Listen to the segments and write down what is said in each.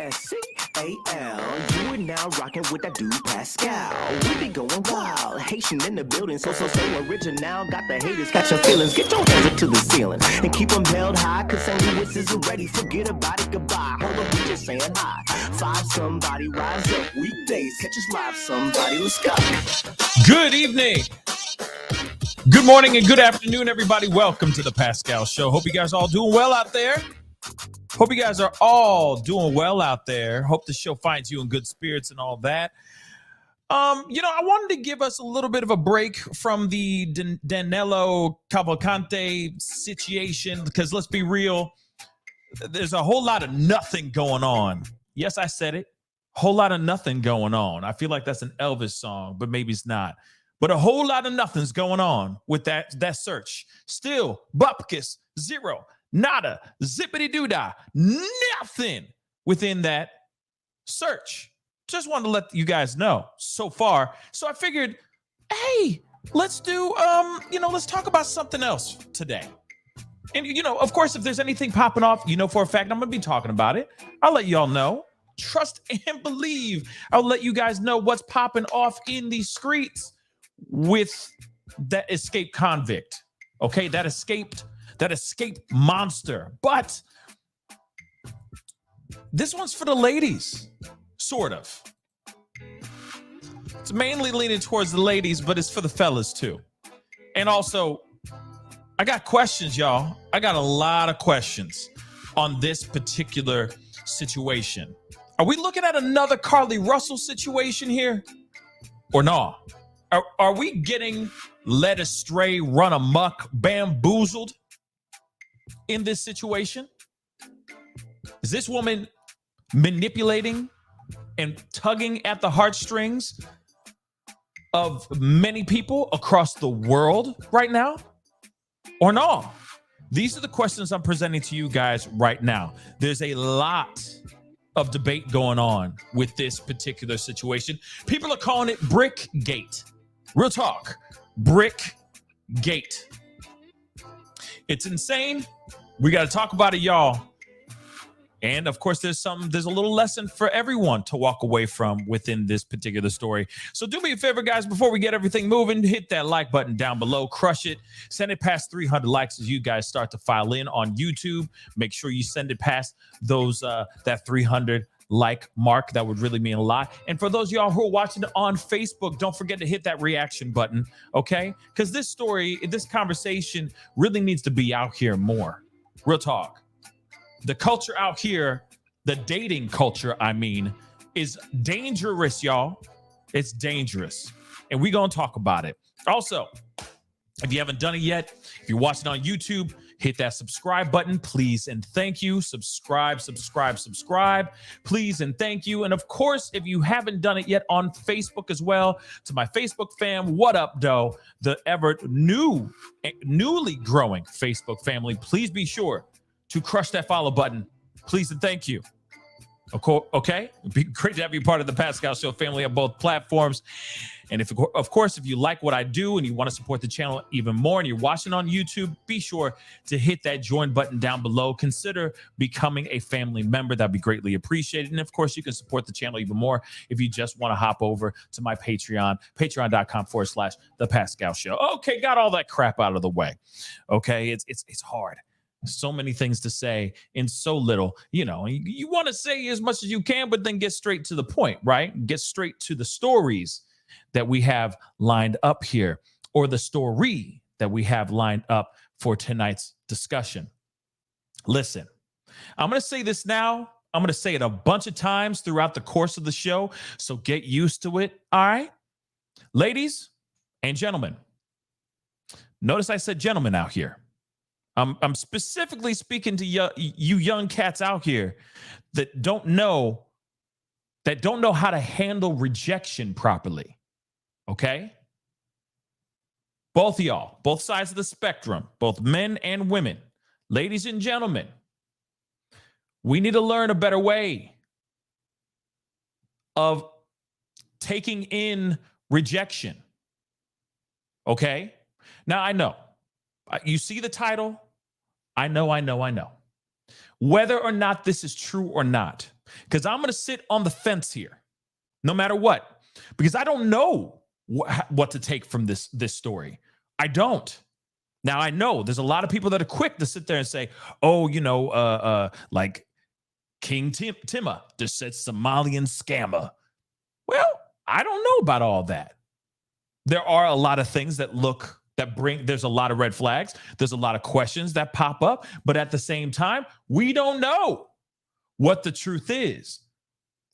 Pascal. You are now rocking with that dude Pascal. We be going wild, Haitian in the building, so original. Got the haters, got your feelings. Get your hands up to the ceiling and keep them held high. Cause St. Louis isn't ready. Forget about it, goodbye. Hold up, we just saying hi. Five somebody, rise up. Weekdays, catch us live. Somebody, let's go. Good evening. Good morning and good afternoon, everybody. Welcome to the Pascal Show. Hope you guys are all doing well out there. Hope you guys are all doing well out there. Hope the show finds you in good spirits and all that. I wanted to give us a little bit of a break from the Danilo Cavalcante situation because let's be real, there's a whole lot of nothing going on. Yes, I said it. Whole lot of nothing going on. I feel like that's an Elvis song, but maybe it's not. But a whole lot of nothing's going on with that search. Still, bupkis, zero. Nada, zippity doo-dah, nothing within that search. Just wanted to let you guys know so far. So I figured, hey, let's do, let's talk about something else today. And, of course, if there's anything popping off, for a fact, I'm going to be talking about it. I'll let you all know. Trust and believe. I'll let you guys know what's popping off in these streets with that escaped convict. Okay, that escaped monster. But this one's for the ladies, sort of. It's mainly leaning towards the ladies, but it's for the fellas too. And also, I got questions, y'all. I got a lot of questions on this particular situation. Are we looking at another Carly Russell situation here? Or no? Are we getting led astray, run amok, bamboozled in this situation? Is this woman manipulating and tugging at the heartstrings of many people across the world right now? Or no? These are the questions I'm presenting to you guys right now. There's a lot of debate going on with this particular situation. People are calling it Brickgate. Real talk, Brickgate. It's insane. We got to talk about it, y'all. And of course, there's a little lesson for everyone to walk away from within this particular story. So do me a favor, guys, before we get everything moving, hit that like button down below, crush it, send it past 300 likes as you guys start to file in on YouTube. Make sure you send it past those that 300 like mark. That would really mean a lot. And for those of y'all who are watching on Facebook, don't forget to hit that reaction button, okay? Because this conversation really needs to be out here more. Real talk. The culture out here, the dating culture, is dangerous, y'all. It's dangerous. And we're going to talk about it. Also, if you haven't done it yet, if you're watching on YouTube, hit that subscribe button, please and thank you. Subscribe, please and thank you. And of course, if you haven't done it yet on Facebook as well, to my Facebook fam, what up, though? The newly growing Facebook family, please be sure to crush that follow button, please and thank you. Okay? It'd be great to have you part of the Pascal Show family on both platforms. And if you like what I do and you want to support the channel even more and you're watching on YouTube, be sure to hit that join button down below. Consider becoming a family member. That'd be greatly appreciated. And of course, you can support the channel even more if you just want to hop over to my Patreon, patreon.com/The Pascal Show. Okay, got all that crap out of the way. Okay, it's hard. So many things to say in so little, you want to say as much as you can, but then get straight to the point, right? Get straight to the stories that we have lined up here, or the story that we have lined up for tonight's discussion. Listen, I'm going to say this now. I'm going to say it a bunch of times throughout the course of the show, so get used to it, all right? Ladies and gentlemen, notice I said gentlemen out here. I'm specifically speaking to you young cats out here that don't know how to handle rejection properly. Okay? Both of y'all, both sides of the spectrum, both men and women, ladies and gentlemen, we need to learn a better way of taking in rejection. Okay? Now, I know. You see the title? I know. Whether or not this is true or not, because I'm going to sit on the fence here no matter what, because I don't know what to take from this story. I don't. Now, I know there's a lot of people that are quick to sit there and say, oh, like King Timma just said Somalian scammer. Well, I don't know about all that. There are a lot of things there's a lot of red flags. There's a lot of questions that pop up. But at the same time, we don't know what the truth is.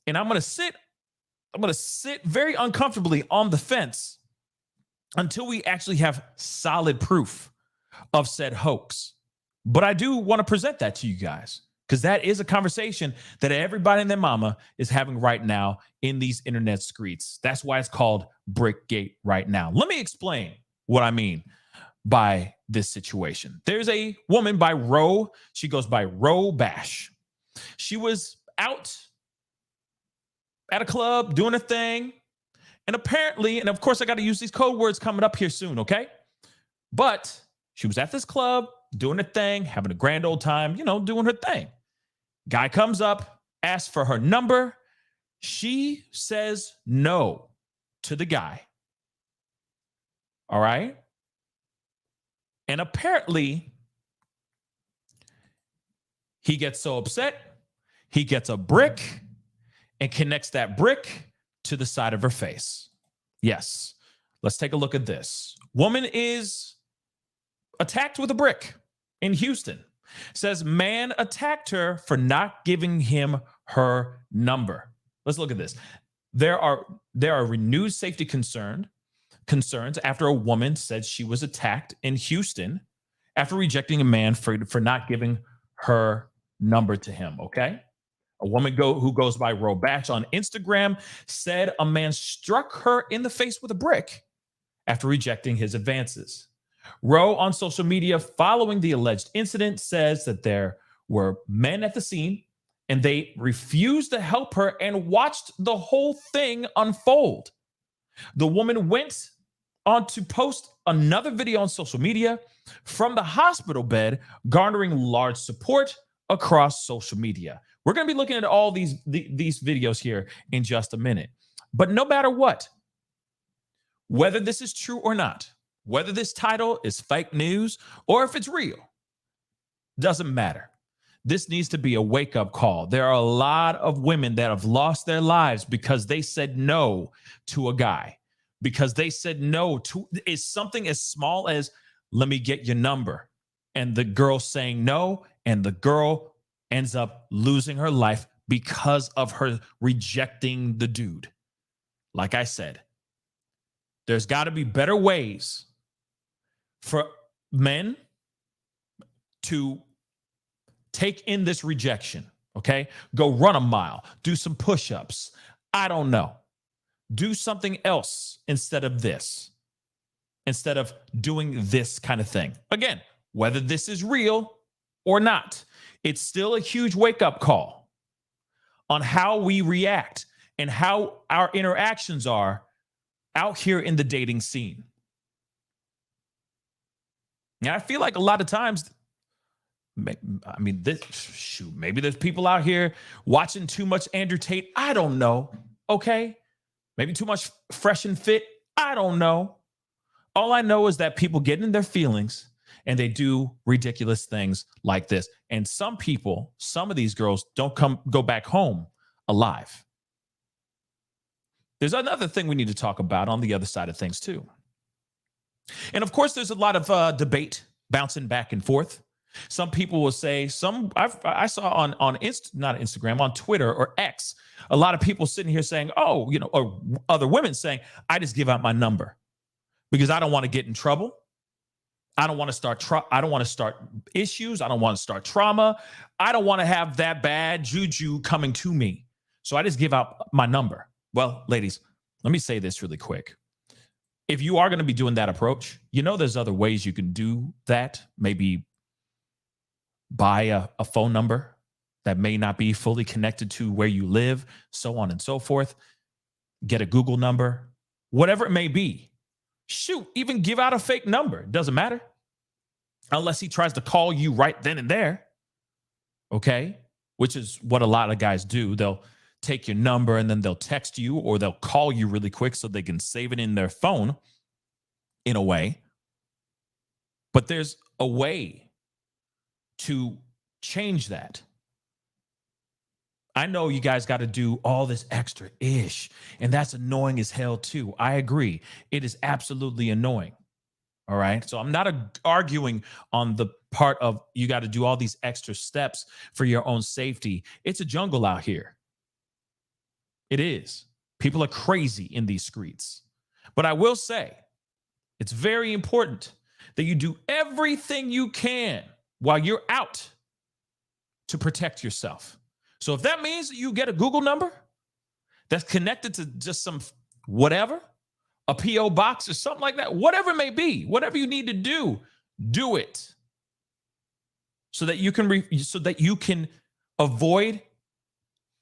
And I'm going to sit very uncomfortably on the fence until we actually have solid proof of said hoax. But I do want to present that to you guys, because that is a conversation that everybody and their mama is having right now in these internet streets. That's why it's called Brickgate right now. Let me explain what I mean by this situation. There's a woman by Ro. She goes by Ro Bash. She was out at a club doing a thing. And apparently, and of course I got to use these code words coming up here soon, okay? But she was at this club doing a thing, having a grand old time, doing her thing. Guy comes up, asks for her number. She says no to the guy. All right? And apparently, he gets so upset, he gets a brick and connects that brick to the side of her face. Yes. Let's take a look at this. Woman is attacked with a brick in Houston. Says man attacked her for not giving him her number. Let's look at this. There are renewed safety concerns after a woman said she was attacked in Houston after rejecting a man for not giving her number to him, okay? A woman who goes by Robatch on Instagram said a man struck her in the face with a brick after rejecting his advances. Rowe on social media following the alleged incident says that there were men at the scene and they refused to help her and watched the whole thing unfold. The woman went on to post another video on social media from the hospital bed, garnering large support across social media. We're going to be looking at all these videos here in just a minute. But no matter what, whether this is true or not, whether this title is fake news or if it's real, doesn't matter. This needs to be a wake-up call. There are a lot of women that have lost their lives because they said no to a guy, because they said no to is something as small as, let me get your number. And the girl saying no, and the girl ends up losing her life because of her rejecting the dude. Like I said, there's got to be better ways for men to take in this rejection, okay? Go run a mile, do some push-ups. I don't know. Do something else instead of this, instead of doing this kind of thing. Again, whether this is real or not, it's still a huge wake-up call on how we react and how our interactions are out here in the dating scene. And I feel like a lot of times, maybe there's people out here watching too much Andrew Tate. I don't know. Okay. Maybe too much Fresh and Fit. I don't know. All I know is that people get in their feelings and they do ridiculous things like this. And some of these girls don't go back home alive. There's another thing we need to talk about on the other side of things too. And of course, there's a lot of debate bouncing back and forth. Some people will say, I saw on not Instagram, on Twitter or X, a lot of people sitting here saying, or other women saying, I just give out my number because I don't want to get in trouble. I don't want to start issues. I don't want to start trauma. I don't want to have that bad juju coming to me. So I just give out my number. Well, ladies, let me say this really quick. If you are going to be doing that approach, there's other ways you can do that. Maybe buy a phone number that may not be fully connected to where you live, so on and so forth. Get a Google number, whatever it may be. Shoot, even give out a fake number. It doesn't matter. Unless he tries to call you right then and there. Okay? which is what a lot of guys do. They'll take your number and then they'll text you or they'll call you really quick so they can save it in their phone in a way. But there's a way to change that. I know you guys got to do all this extra ish, and that's annoying as hell too. I agree. It is absolutely annoying. All right. So I'm not arguing on the part of you got to do all these extra steps for your own safety. It's a jungle out here. It is. People are crazy in these streets. But I will say it's very important that you do everything you can while you're out to protect yourself. So if that means that you get a Google number that's connected to just some whatever, a P.O. box or something like that, whatever it may be, whatever you need to do it so that you can avoid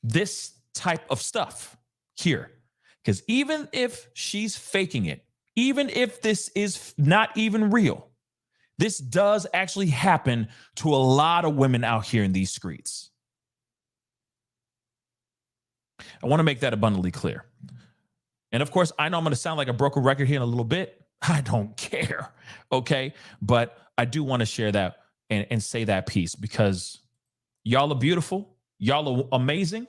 this type of stuff here. Because even if she's faking it, even if this is not even real, this does actually happen to a lot of women out here in these streets. I want to make that abundantly clear. And of course, I know I'm going to sound like a broken record here in a little bit. I don't care. Okay. But I do want to share that and say that piece because y'all are beautiful. Y'all are amazing.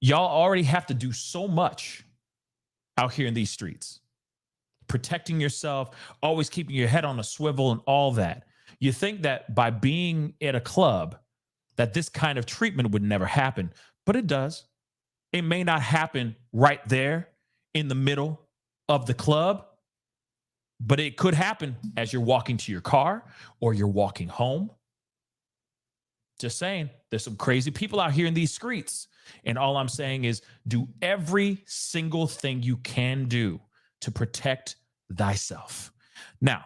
Y'all already have to do so much out here in these streets. Protecting yourself, always keeping your head on a swivel and all that. You think that by being at a club that this kind of treatment would never happen, but it does. It may not happen right there in the middle of the club, but it could happen as you're walking to your car or you're walking home. Just saying, there's some crazy people out here in these streets. And all I'm saying is do every single thing you can do to protect thyself. Now,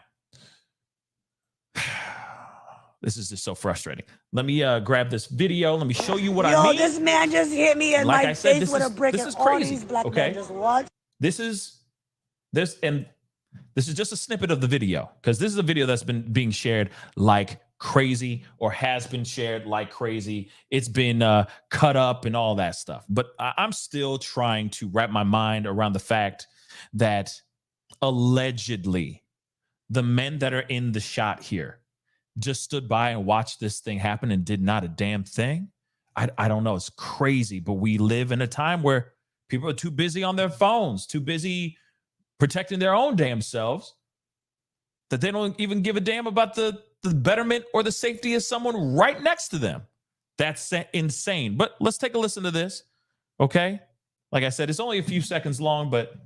this is just so frustrating. Let me grab this video. Let me show you what I mean. This man just hit me in my face with a brick. This is crazy. Black okay. Men just watch. This is just a snippet of the video because this is a video that's been being shared like crazy or has been shared like crazy. It's been cut up and all that stuff. But I'm still trying to wrap my mind around the fact that allegedly the men that are in the shot here just stood by and watched this thing happen and did not a damn thing. I don't know. It's crazy, but we live in a time where people are too busy on their phones, too busy protecting their own damn selves that they don't even give a damn about the betterment or the safety of someone right next to them. That's insane. But let's take a listen to this, okay? Like I said, it's only a few seconds long, but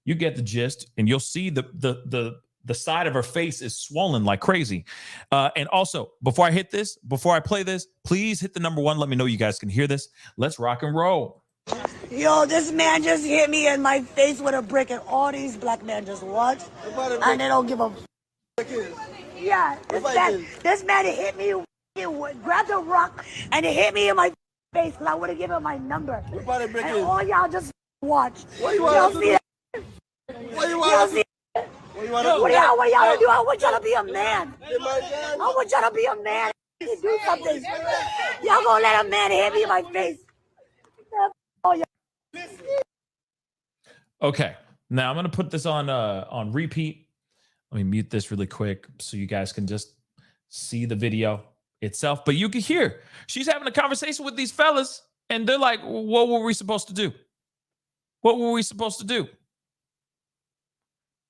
you get the gist, and you'll see the side of her face is swollen like crazy. And also, before I play this, please hit the number 1. Let me know you guys can hear this. Let's rock and roll. Yo, this man just hit me in my face with a brick, and all these black men just watch, and they don't give a. Yeah, this man hit me, grabbed a rock, and it hit me in my face because I would have given him my number. And all y'all just watch. What do you want to do? What do you want to do? What do y'all do? I want y'all to be a man. I want y'all to be a man. Do something. Y'all gonna let a man hit me in my face? Okay, now I'm gonna put this on repeat. Let me mute this really quick so you guys can just see the video itself. But you can hear she's having a conversation with these fellas, and they're like, "What were we supposed to do? What were we supposed to do?"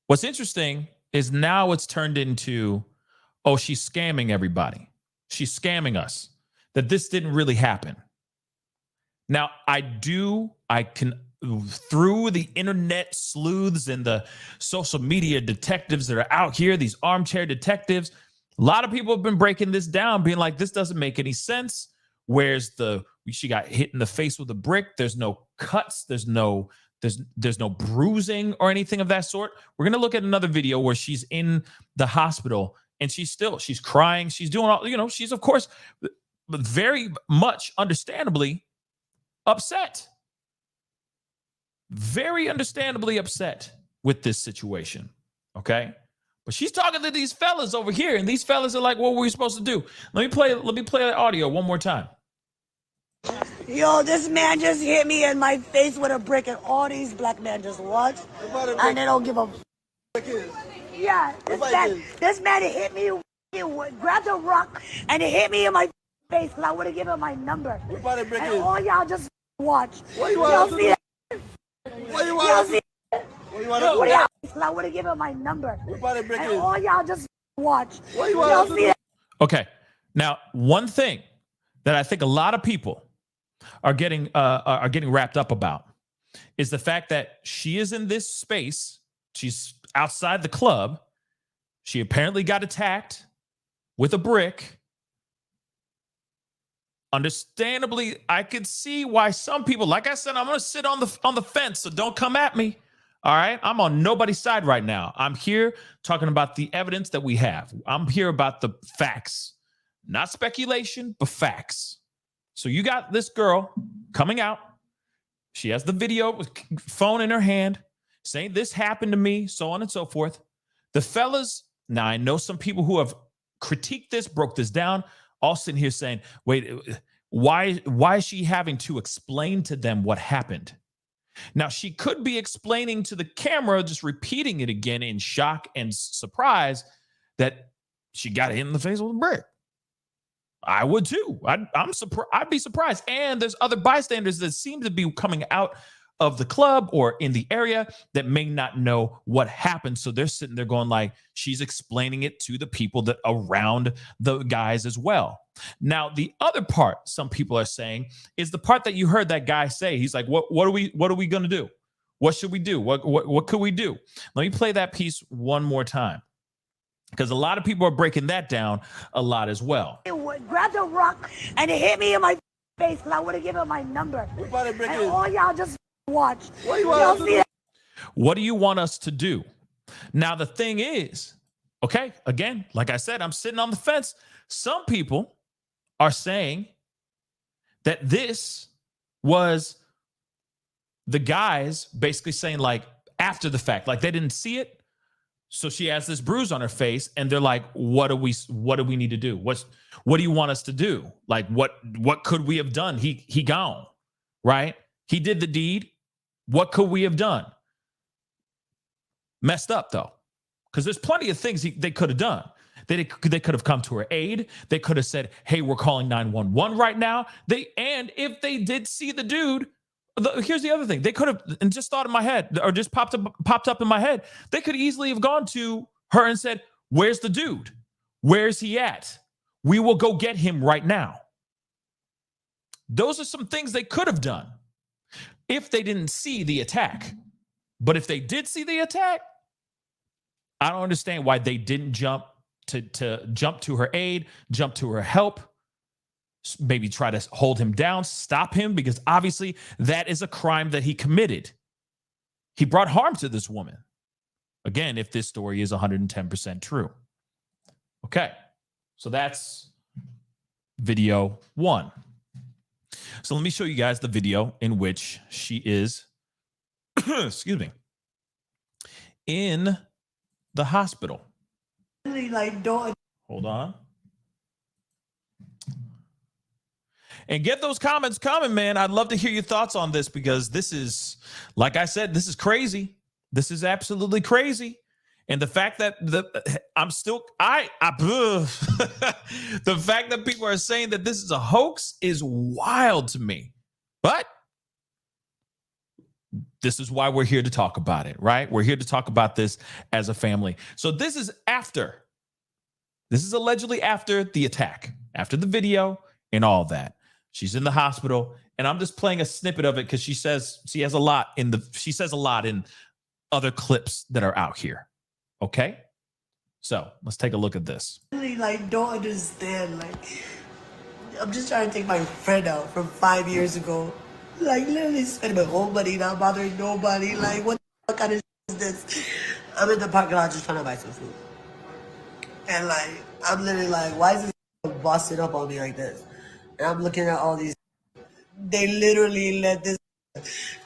What's interesting is now it's turned into, oh, she's scamming everybody. She's scamming us. That this didn't really happen. Now, I can, through the internet sleuths and the social media detectives that are out here, these armchair detectives, a lot of people have been breaking this down, being like, this doesn't make any sense. Where's she got hit in the face with a brick. There's no cuts. There's no bruising or anything of that sort. We're going to look at another video where she's in the hospital and she's crying. She's doing all, she's of course very much understandably upset. Very understandably upset with this situation. Okay. But she's talking to these fellas over here, and these fellas are like, what were we supposed to do? Let me play the audio one more time. Yo, this man just hit me in my face with a brick, and all these black men just watch, and they don't give a. Yeah, this man hit me, grabbed a rock, and it hit me in my face, because I would have given him my number. And all y'all just watch. Y'all see that? What you Y'all see want? What you want? that? I would have given him my number. And all y'all just watch. Y'all see that? Okay. Now, one thing that I think a lot of people are getting wrapped up about is the fact that she is in this space. She's outside the club. She apparently got attacked with a brick. Understandably, I could see why some people, like I said, I'm going to sit on the fence, so don't come at me. All right? I'm on nobody's side right now. I'm here talking about the evidence that we have. I'm here about the facts. Not speculation, but facts. So you got this girl coming out. She has the video with phone in her hand saying this happened to me, so on and so forth. The fellas, now I know some people who have critiqued this, broke this down, all sitting here saying, wait, why is she having to explain to them what happened? Now, she could be explaining to the camera, just repeating it again in shock and surprise that she got hit in the face with a brick. I would too. I'd be surprised. And there's other bystanders that seem to be coming out of the club or in the area that may not know what happened. So they're sitting there going like, she's explaining it to the people that around the guys as well. Now, the other part some people are saying is the part that you heard that guy say. He's like, what are we going to do? What should we do? What could we do? Let me play that piece one more time, because a lot of people are breaking that down a lot as well. Grabbed a rock, and it hit me in my face, because I would have given him my number. And all y'all just watch. Y'all see that? What do you want us to do? Now, the thing is, okay, again, like I said, I'm sitting on the fence. Some people are saying that this was the guys basically saying, like, after the fact, like they didn't see it. So she has this bruise on her face, and they're like, what do we need to do? What do you want us to do? Like, what could we have done? He gone, right? He did the deed. What could we have done? Messed up, though, because there's plenty of things they could have done. They could have come to her aid. They could have said, hey, we're calling 911 right now. And if they did see the dude, here's the other thing. They could have, and just thought in my head, or just popped up in my head, they could easily have gone to her and said, where's the dude? Where's he at? We will go get him right now. Those are some things they could have done if they didn't see the attack. But if they did see the attack, I don't understand why they didn't jump to her aid, jump to her help, maybe try to hold him down, stop him, because obviously that is a crime that he committed. He brought harm to this woman. Again, if this story is 110% true. Okay, so that's video one. So let me show you guys the video in which she is, excuse me, in the hospital. Hold on. And get those comments coming, man. I'd love to hear your thoughts on this, because this is, like I said, this is crazy. This is absolutely crazy. And the fact that the fact that people are saying that this is a hoax is wild to me. But this is why we're here to talk about it, right? We're here to talk about this as a family. So this is allegedly after the attack, after the video and all that. She's in the hospital, and I'm just playing a snippet of it because she says she says a lot in other clips that are out here. Okay? So let's take a look at this. Like, don't understand. Like, I'm just trying to take my friend out from 5 years ago. Like, literally spending my whole money, not bothering nobody. Like, what the kind of is this? I'm in the parking lot just trying to buy some food. And, like, I'm literally like, why is this busting up on me like this? And I'm looking at all these. They literally let this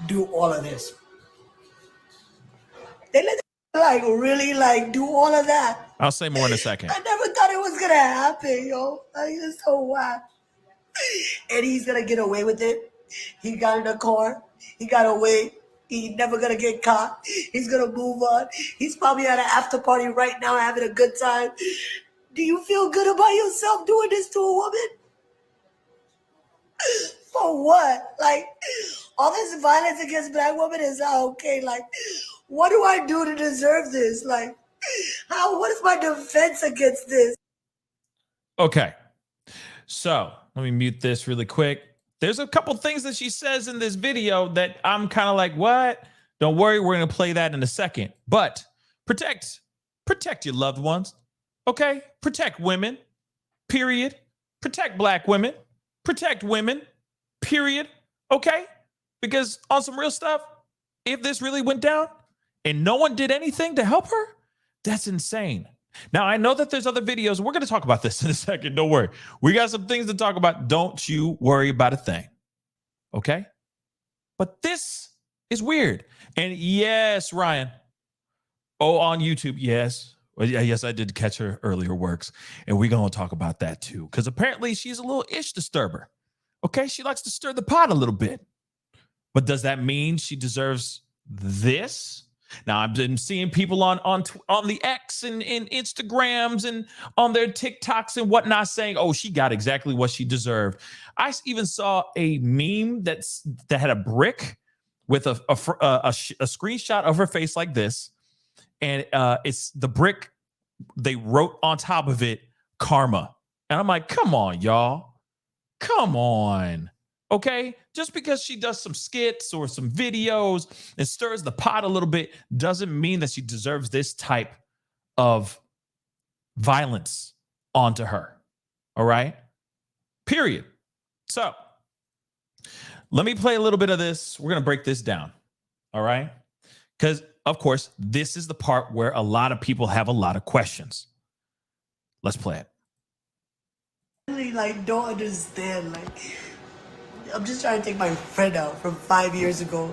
do all of this. They let really do all of that. I'll say more in a second. I never thought it was gonna happen, yo. Like, it's so whack. And he's gonna get away with it. He got in the car. He got away. He's never gonna get caught. He's gonna move on. He's probably at an after party right now having a good time. Do you feel good about yourself doing this to a woman? For what? Like, all this violence against black women is not okay. Like, what do I do to deserve this? Like, what is my defense against this? Okay. So let me mute this really quick. There's a couple things that she says in this video that I'm kind of like, what? Don't worry, we're going to play that in a second. But protect your loved ones. Okay? Protect women. Period. Protect black women. Protect women. Period. Okay? Because on some real stuff, if this really went down and no one did anything to help her, that's insane. Now, I know that there's other videos. We're going to talk about this in a second. Don't worry. We got some things to talk about. Don't you worry about a thing. Okay? But this is weird. And yes, Ryan. Oh, on YouTube. Yes. Well, yeah, yes, I did catch her earlier works. And we're going to talk about that too. Because apparently she's a little ish disturber. Okay? She likes to stir the pot a little bit. But does that mean she deserves this? Now, I've been seeing people on the X and Instagrams and on their TikToks and whatnot saying, oh, she got exactly what she deserved. I even saw a meme that had a brick with a screenshot of her face like this. And it's the brick. They wrote on top of it, karma. And I'm like, come on, y'all. Come on. Okay, just because she does some skits or some videos and stirs the pot a little bit doesn't mean that she deserves this type of violence onto her. All right, period. So let me play a little bit of this. We're going to break this down. All right, because of course, this is the part where a lot of people have a lot of questions. Let's play it. I really, don't understand. I'm just trying to take my friend out from 5 years ago.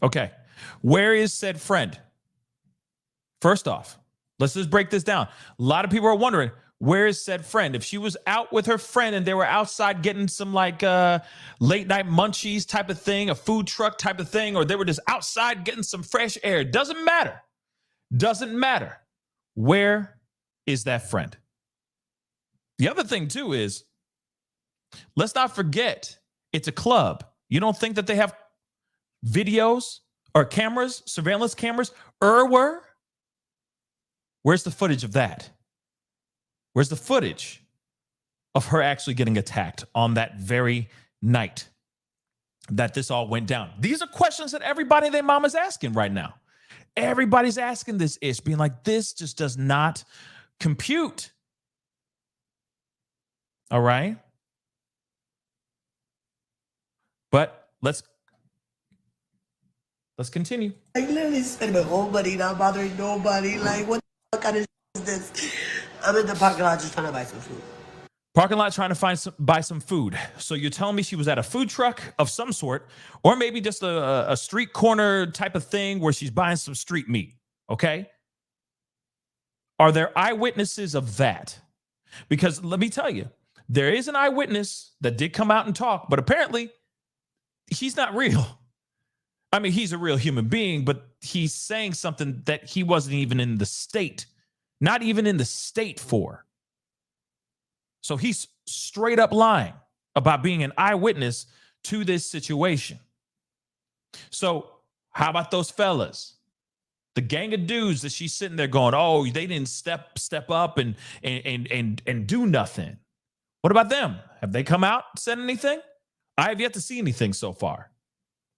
Okay. Where is said friend? First off, let's just break this down. A lot of people are wondering, where is said friend? If she was out with her friend and they were outside getting some late night munchies type of thing, a food truck type of thing, or they were just outside getting some fresh air, doesn't matter. Doesn't matter. Where is that friend? The other thing too is, let's not forget, it's a club. You don't think that they have videos or cameras, surveillance cameras? Where's the footage of that? Where's the footage of her actually getting attacked on that very night that this all went down? These are questions that everybody and their mom is asking right now. Everybody's asking this ish, being like, this just does not compute. All right? But let's continue. Literally spending my whole money, not bothering nobody. What the fuck kind of is this? I'm in the parking lot just trying to buy some food. Parking lot trying to buy some food. So you're telling me she was at a food truck of some sort, or maybe just a street corner type of thing where she's buying some street meat, okay? Are there eyewitnesses of that? Because let me tell you, there is an eyewitness that did come out and talk, but apparently he's not real. I mean, he's a real human being, but he's saying something that he wasn't even in the state, not even in the state for. So he's straight up lying about being an eyewitness to this situation. So how about those fellas? The gang of dudes that she's sitting there going, oh, they didn't step up and do nothing. What about them? Have they come out and said anything? I have yet to see anything so far,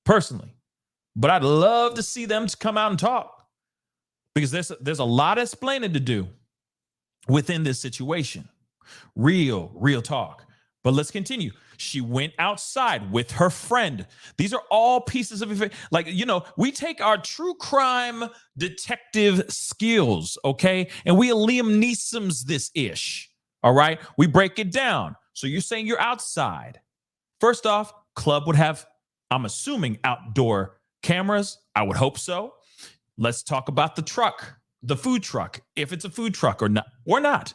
personally. But I'd love to see them to come out and talk, because there's a lot of explaining to do within this situation. Real talk. But let's continue. She went outside with her friend. These are all pieces of information. We take our true crime detective skills, okay? And we Liam Neeson's this ish, all right? We break it down. So you're saying you're outside. First off, club would have, I'm assuming, outdoor cameras. I would hope so. Let's talk about the truck, the food truck, if it's a food truck or not.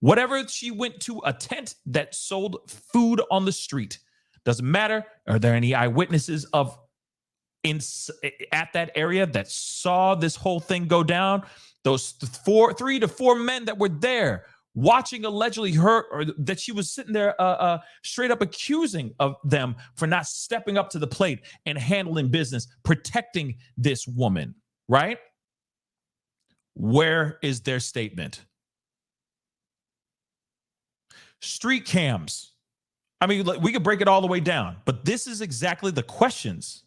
Whatever, she went to a tent that sold food on the street. Doesn't matter. Are there any eyewitnesses of at that area that saw this whole thing go down? Those 3 to 4 men that were there watching allegedly her, or that she was sitting there straight up accusing of them for not stepping up to the plate and handling business, protecting this woman, right? Where is their statement? Street cams. I mean, we could break it all the way down, but this is exactly the questions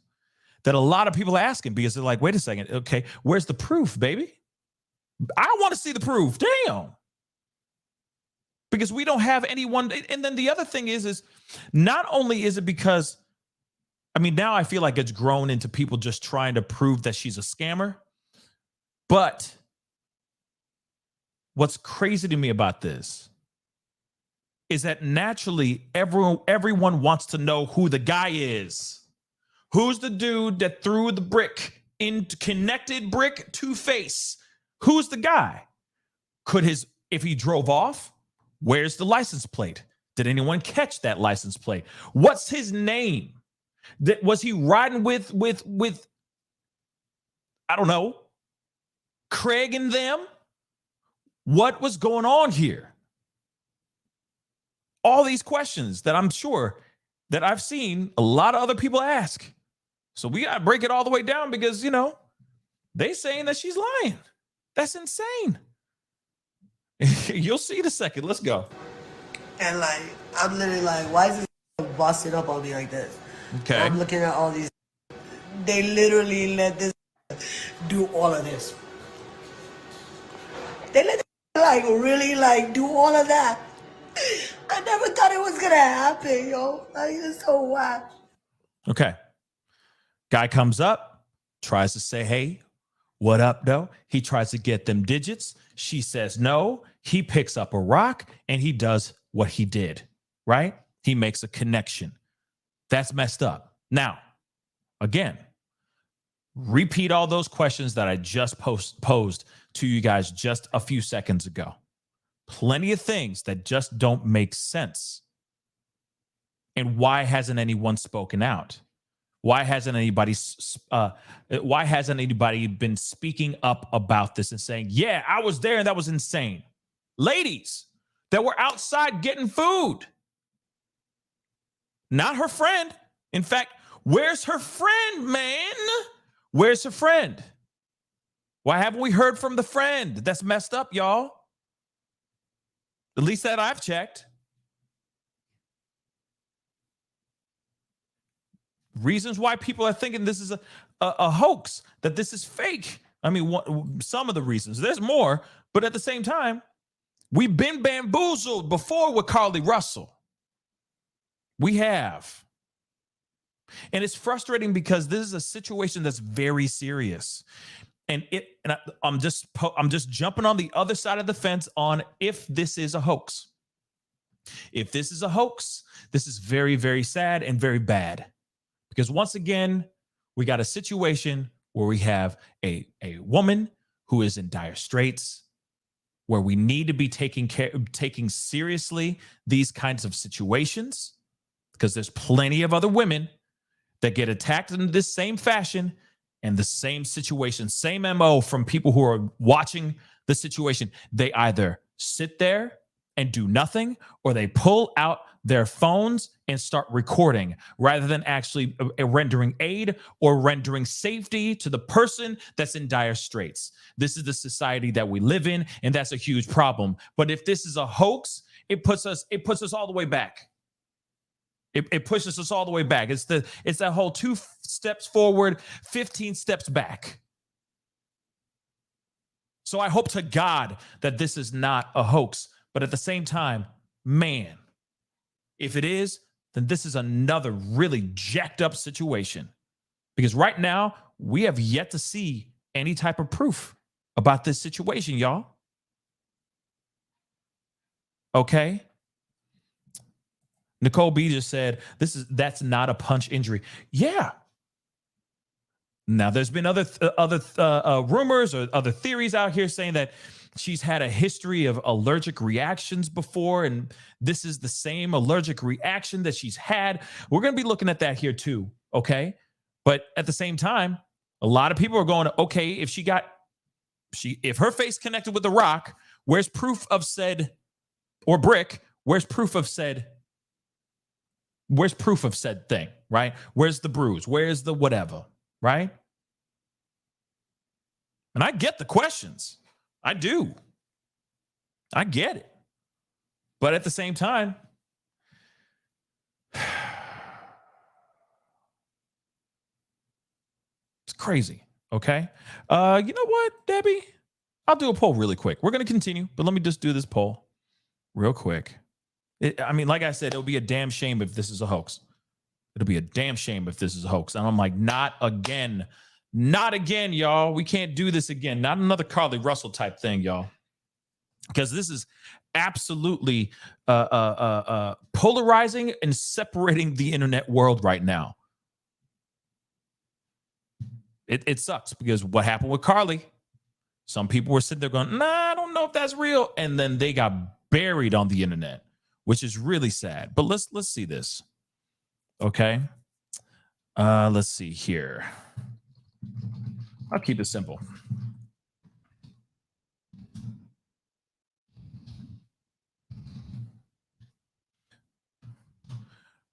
that a lot of people are asking, because they're like, wait a second, okay, where's the proof, baby? I want to see the proof. Damn. Because we don't have anyone. And then the other thing is not only is it because, I mean, now I feel like it's grown into people just trying to prove that she's a scammer. But what's crazy to me about this is that naturally everyone wants to know who the guy is. Who's the dude that threw the brick into connected brick to face? Who's the guy? If he drove off, where's the license plate? Did anyone catch that license plate? What's his name? Was he riding with I don't know, Craig and them? What was going on here? All these questions that I'm sure that I've seen a lot of other people ask. So we got to break it all the way down, because, you know, they saying that she's lying. That's insane. You'll see in a second. Let's go. And like, I'm literally like, why is this busted up on me like this? Okay. I'm looking at all these. They literally let this do all of this. They let this, like, really, like, do all of that. I never thought it was gonna happen, yo. Like, it's so wild. Okay. Guy comes up, tries to say, hey, what up, though? He tries to get them digits. She says no. He picks up a rock and he does what he did, right? He makes a connection. That's messed up. Now, again, repeat all those questions that I just posed to you guys just a few seconds ago. Plenty of things that just don't make sense. And why hasn't anyone spoken out? Why hasn't anybody been speaking up about this and saying, yeah, I was there and that was insane? Ladies that were outside getting food. Not her friend. In fact, where's her friend, man? Where's her friend? Why haven't we heard from the friend? That's messed up, y'all. At least that I've checked. Reasons why people are thinking this is a hoax, that this is fake. I mean, some of the reasons. There's more, but at the same time, we've been bamboozled before with Carly Russell. We have. And it's frustrating because this is a situation that's very serious. And I'm just jumping on the other side of the fence on if this is a hoax. If this is a hoax, this is very, very sad and very bad. Because once again, we got a situation where we have a woman who is in dire straits, where we need to be taking seriously these kinds of situations, because there's plenty of other women that get attacked in this same fashion and the same situation, same MO from people who are watching the situation. They either sit there and do nothing, or they pull out their phones and start recording rather than actually rendering aid or rendering safety to the person that's in dire straits. This is the society that we live in, and that's a huge problem. But if this is a hoax, it puts us all the way back. It pushes us all the way back. It's that whole 2 steps forward, 15 steps back. So I hope to God that this is not a hoax. But at the same time, man, if it is, then this is another really jacked up situation. Because right now, we have yet to see any type of proof about this situation, y'all. Okay? Nicole B just said, that's not a punch injury. Yeah. Now, there's been other rumors or other theories out here saying that she's had a history of allergic reactions before, and this is the same allergic reaction that she's had. We're going to be looking at that here too, okay? But at the same time, a lot of people are going, okay, if her face connected with the rock, where's proof of said, or brick, where's proof of said thing, right? Where's the bruise? Where's the whatever, right? And I get the questions. I do. I get it. But at the same time, it's crazy. Okay. You know what, Debbie? I'll do a poll really quick. We're going to continue, but let me just do this poll real quick. I mean, like I said, it'll be a damn shame if this is a hoax. It'll be a damn shame if this is a hoax. And I'm like, not again. Not again, y'all. We can't do this again. Not another Carly Russell type thing, y'all. Because this is absolutely polarizing and separating the internet world right now. It sucks because what happened with Carly, some people were sitting there going, nah, I don't know if that's real. And then they got buried on the internet, which is really sad. But let's see this. Okay. Let's see here. I'll keep it simple.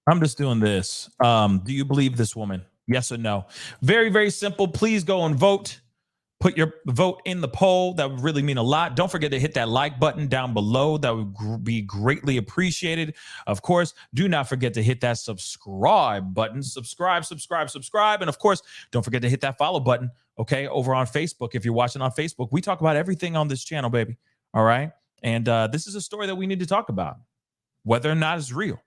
I'm just doing this. Do you believe this woman? Yes or no? Very, very simple. Please go and vote. Put your vote in the poll. That would really mean a lot. Don't forget to hit that like button down below. That would be greatly appreciated. Of course, do not forget to hit that subscribe button. Subscribe. And of course, don't forget to hit that follow button, okay, over on Facebook. If you're watching on Facebook, we talk about everything on this channel, baby. All right? And this is a story that we need to talk about, whether or not it's real.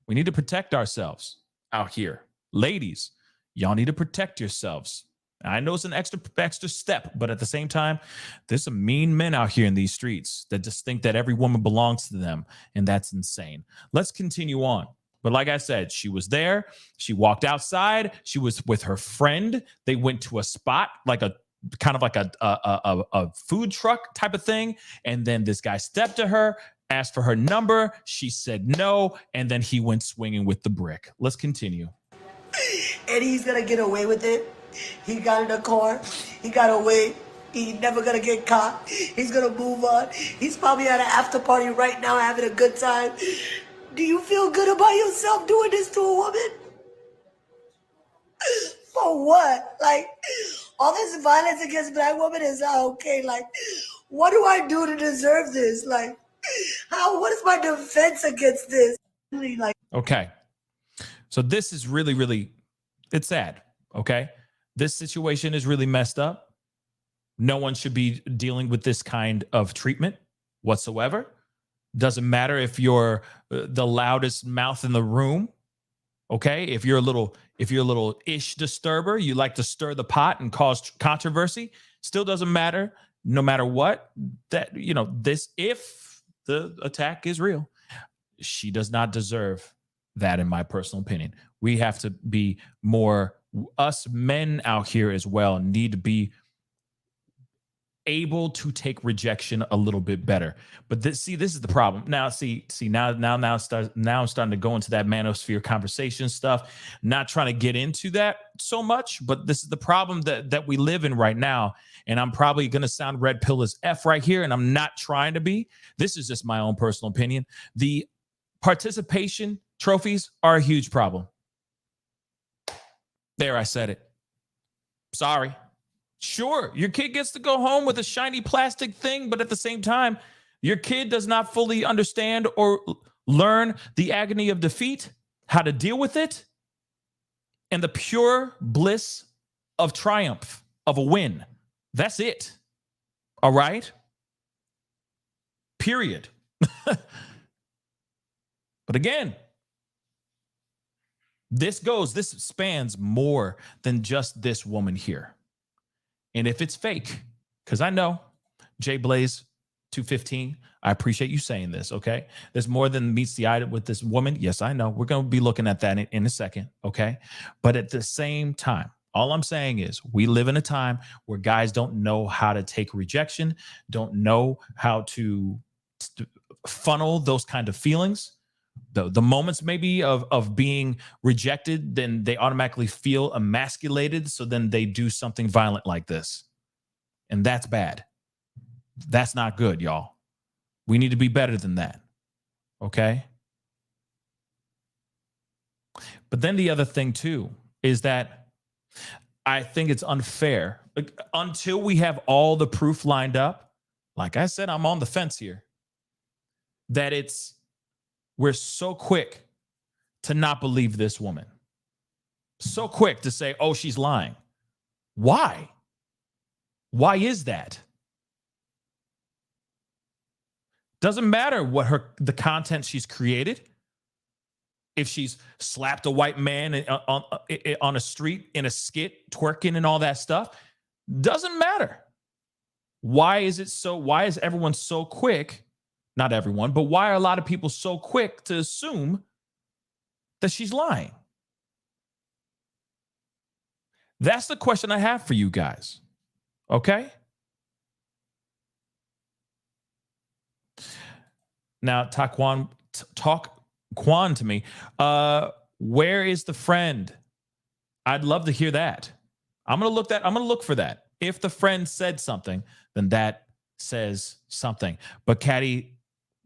We need to protect ourselves out here. Ladies, y'all need to protect yourselves. I know it's an extra step, but at the same time, there's some mean men out here in these streets that just think that every woman belongs to them, and that's insane. Let's continue on. But like I said, she was there. She walked outside. She was with her friend. They went to a spot, like a kind of like a food truck type of thing, and then this guy stepped to her, asked for her number. She said no, and then he went swinging with the brick. Let's continue. And he's gonna get away with it. He got in the car. He got away. He's never gonna get caught. He's gonna move on. He's probably at an after party right now having a good time. Do you feel good about yourself doing this to a woman? For what? Like, all this violence against black women is not okay. Like, what do I do to deserve this? Like, what is my defense against this? Like, okay. So this is really, really, it's sad. Okay. This situation is really messed up. No one should be dealing with this kind of treatment whatsoever. Doesn't matter if you're the loudest mouth in the room. Okay. If you're a little ish disturber, you like to stir the pot and cause controversy, still doesn't matter. No matter what, that, you know, if the attack is real, she does not deserve that, in my personal opinion. We have to be more, us men out here as well need to be able to take rejection a little bit better. But this is the problem. Now, I'm starting to go into that manosphere conversation stuff, not trying to get into that so much, but this is the problem that we live in right now. And I'm probably going to sound red pill as F right here, and I'm not trying to be. This is just my own personal opinion. The participation trophies are a huge problem. There, I said it. Sorry. Sure, your kid gets to go home with a shiny plastic thing, but at the same time, your kid does not fully understand or learn the agony of defeat, how to deal with it, and the pure bliss of triumph, of a win. That's it. All right? Period. But again, this spans more than just this woman here. And if it's fake, because I know, J Blaze 215, I appreciate you saying this, okay? There's more than meets the eye with this woman. Yes, I know. We're going to be looking at that in a second, okay? But at the same time, All I'm saying is we live in a time where guys don't know how to take rejection, don't know how to funnel those kind of feelings. The moments maybe of being rejected, then they automatically feel emasculated. So then they do something violent like this. And that's bad. That's not good, y'all. We need to be better than that. Okay? But then the other thing too is that I think it's unfair until we have all the proof lined up. Like I said, I'm on the fence here. That we're so quick to not believe this woman. So quick to say, oh, she's lying. Why? Why is that? Doesn't matter what the content she's created. If she's slapped a white man on a street in a skit, twerking and all that stuff, doesn't matter. Why is everyone so quick? Not everyone, but why are a lot of people so quick to assume that she's lying? That's the question I have for you guys. Okay? Now, talk Quan to me. Where is the friend? I'd love to hear that. I'm gonna look for that. If the friend said something, then that says something. But Caddy,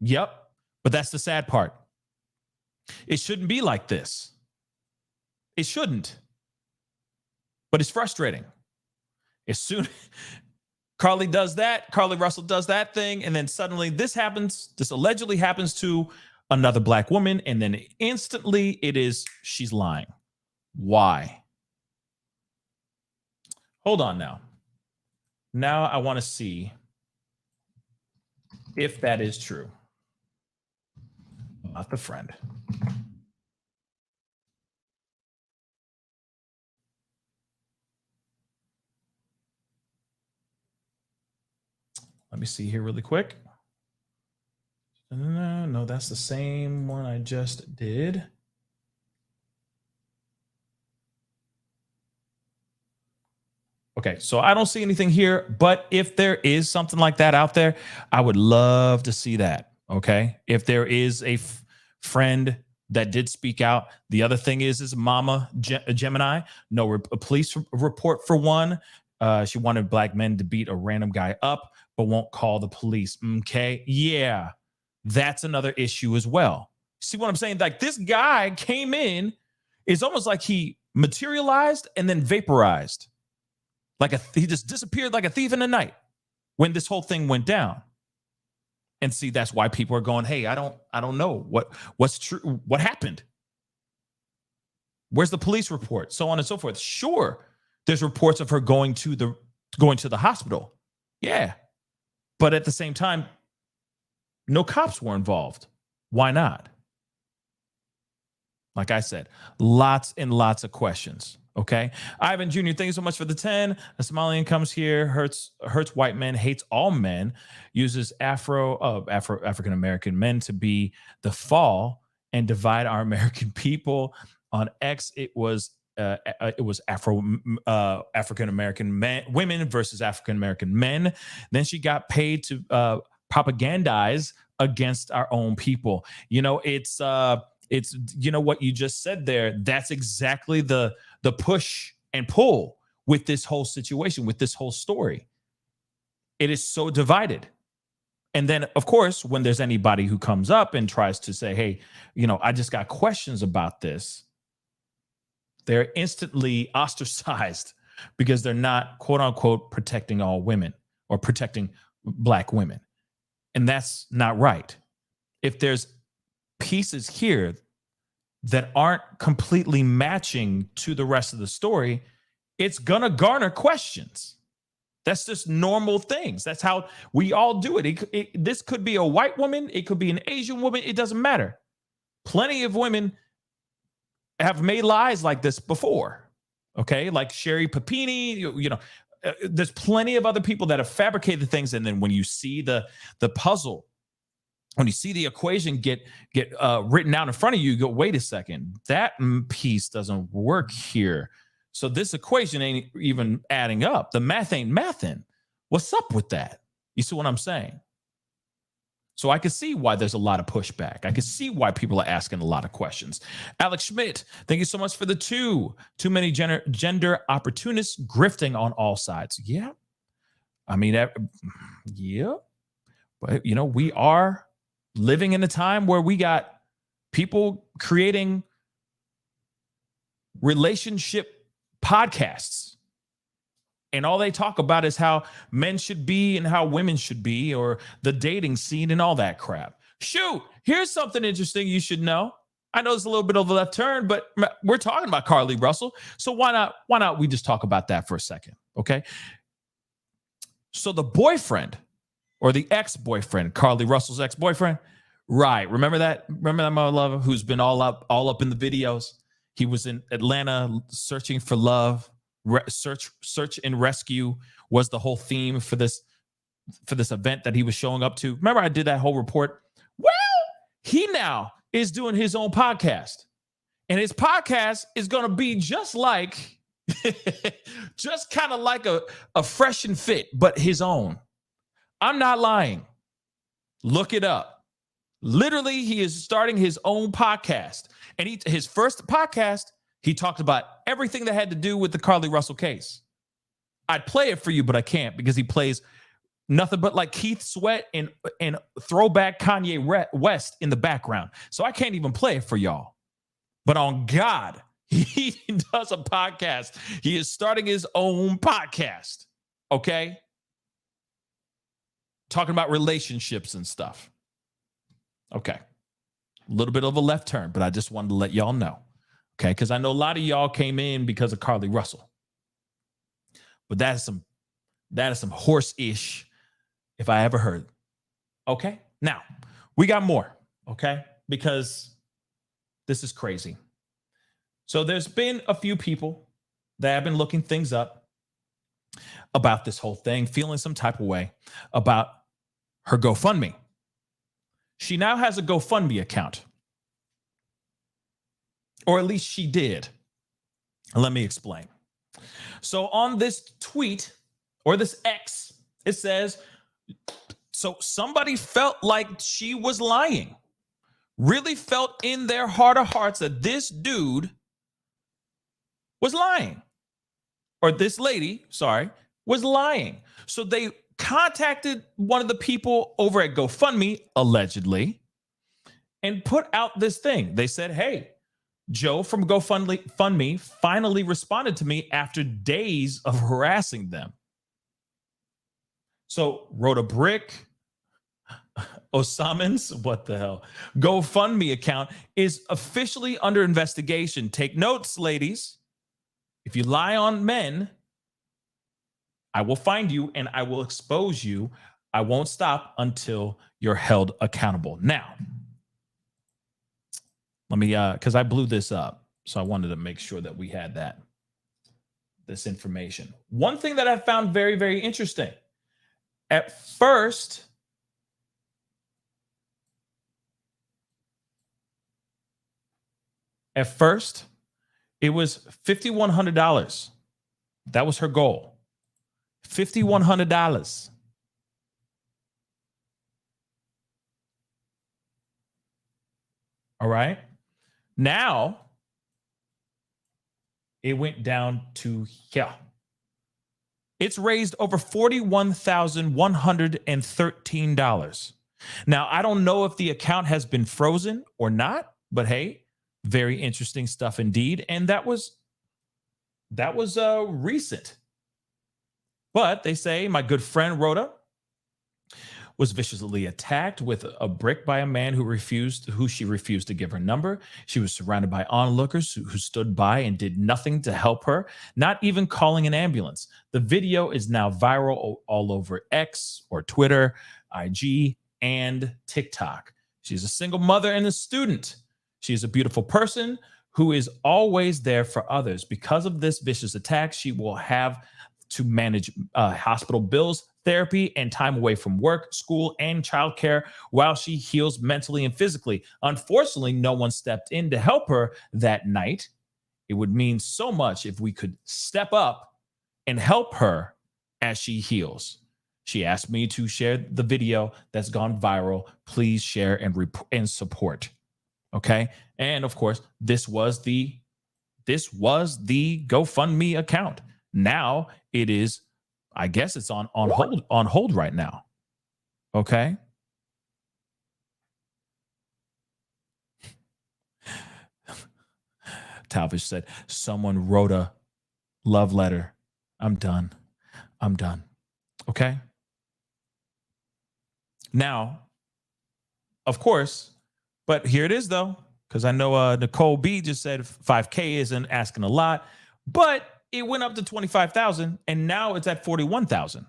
yep. But that's the sad part. It shouldn't be like this. It shouldn't. But it's frustrating. As soon Carly Russell does that thing, and then suddenly this allegedly happens to another black woman, and then instantly she's lying. Why? Hold on now. Now I want to see if that is true about the friend. Let me see here really quick. No, that's the same one I just did. Okay, so I don't see anything here, but if there is something like that out there, I would love to see that. Okay, if there is a friend that did speak out. The other thing is Mama Gemini, a police report for one. She wanted black men to beat a random guy up, but won't call the police. Okay, yeah. That's another issue as well. See what I'm saying? Like this guy came in, it's almost like he materialized and then vaporized. He just disappeared like a thief in the night when this whole thing went down. And see, that's why people are going, hey, I don't know what's true. What happened? Where's the police report? So on and so forth. Sure, there's reports of her going to the hospital. Yeah. But at the same time, no cops were involved. Why not? Like I said, lots and lots of questions. Okay. Ivan Jr., thank you so much for the 10. A Somalian comes here, hurts white men, hates all men, uses African American men to be the fall and divide our American people. On X, it was African American women versus African American men. Then she got paid to propagandize against our own people. It's what you just said there. That's exactly the push and pull with this whole situation, with this whole story. It is so divided. And then, of course, when there's anybody who comes up and tries to say, hey, I just got questions about this, they're instantly ostracized because they're not, quote unquote, protecting all women or protecting black women. And that's not right. If there's pieces here that aren't completely matching to the rest of the story, it's gonna garner questions. That's just normal things. That's how we all do it. This could be a white woman. It could be an Asian woman. It doesn't matter. Plenty of women have made lies like this before. Okay, like Sherry Papini. There's plenty of other people that have fabricated things, and then when you see the puzzle, when you see the equation get written out in front of you, you go, wait a second, that piece doesn't work here. So this equation ain't even adding up. The math ain't mathing. What's up with that? You see what I'm saying? So I can see why there's a lot of pushback. I can see why people are asking a lot of questions. Alex Schmidt, thank you so much for the too many gender opportunists grifting on all sides. Yeah. I mean, yeah. But, you know, we are living in a time where we got people creating relationship podcasts. And all they talk about is how men should be and how women should be, or the dating scene and all that crap. Shoot, here's something interesting you should know. I know it's a little bit of a left turn, but we're talking about Carly Russell. So why not we just talk about that for a second, okay? So the boyfriend, or the ex-boyfriend, Carly Russell's ex-boyfriend, right? Remember that my lover who's been all up in the videos? He was in Atlanta searching for love. Search and rescue was the whole theme for this event that he was showing up to. Remember, I did that whole report. Well, he now is doing his own podcast, and his podcast is going to be just like, just kind of like a Fresh and Fit, but his own. I'm not lying. Look it up. Literally, he is starting his own podcast, and his first podcast. He talked about everything that had to do with the Carly Russell case. I'd play it for you, but I can't because he plays nothing but like Keith Sweat and throwback Kanye West in the background. So I can't even play it for y'all. But on God, he does a podcast. He is starting his own podcast, okay? Talking about relationships and stuff. Okay. A little bit of a left turn, but I just wanted to let y'all know. Okay, because I know a lot of y'all came in because of Carly Russell. But that is some horse-ish, if I ever heard. Okay, now, we got more, okay? Because this is crazy. So there's been a few people that have been looking things up about this whole thing, feeling some type of way about her GoFundMe. She now has a GoFundMe account. Or at least she did. Let me explain. So on this tweet, or this X, it says, so somebody felt like she was lying. Really felt in their heart of hearts that this dude was lying. Or this lady, was lying. So they contacted one of the people over at GoFundMe, allegedly, and put out this thing. They said, hey, Joe from GoFundMe finally responded to me after days of harassing them. So wrote a brick. Osaman's, what the hell? GoFundMe account is officially under investigation. Take notes, ladies. If you lie on men, I will find you and I will expose you. I won't stop until you're held accountable. Now, let me, because I blew this up, so I wanted to make sure that we had this information. One thing that I found very, very interesting. At first, it was $5,100. That was her goal. $5,100. All right. Now, it went down to here. It's raised over $41,113. Now, I don't know if the account has been frozen or not, but hey, very interesting stuff indeed. And that was recent. But they say my good friend Rhoda was viciously attacked with a brick by a man who she refused to give her number. She was surrounded by onlookers who stood by and did nothing to help her, not even calling an ambulance. The video is now viral all over X or Twitter, IG, and TikTok. She's a single mother and a student. She's a beautiful person who is always there for others. Because of this vicious attack, she will have to manage hospital bills, therapy, and time away from work, school, and childcare while she heals mentally and physically. Unfortunately, no one stepped in to help her that night. It would mean so much if we could step up and help her as she heals. She asked me to share the video that's gone viral. Please share and support. Okay. And of course, this was the GoFundMe account. Now it is, I guess it's on hold right now. Okay. Talvish said, someone wrote a love letter. I'm done. Okay. Now, of course, but here it is though, because I know Nicole B just said 5K isn't asking a lot, but it went up to 25,000 and now it's at 41,000.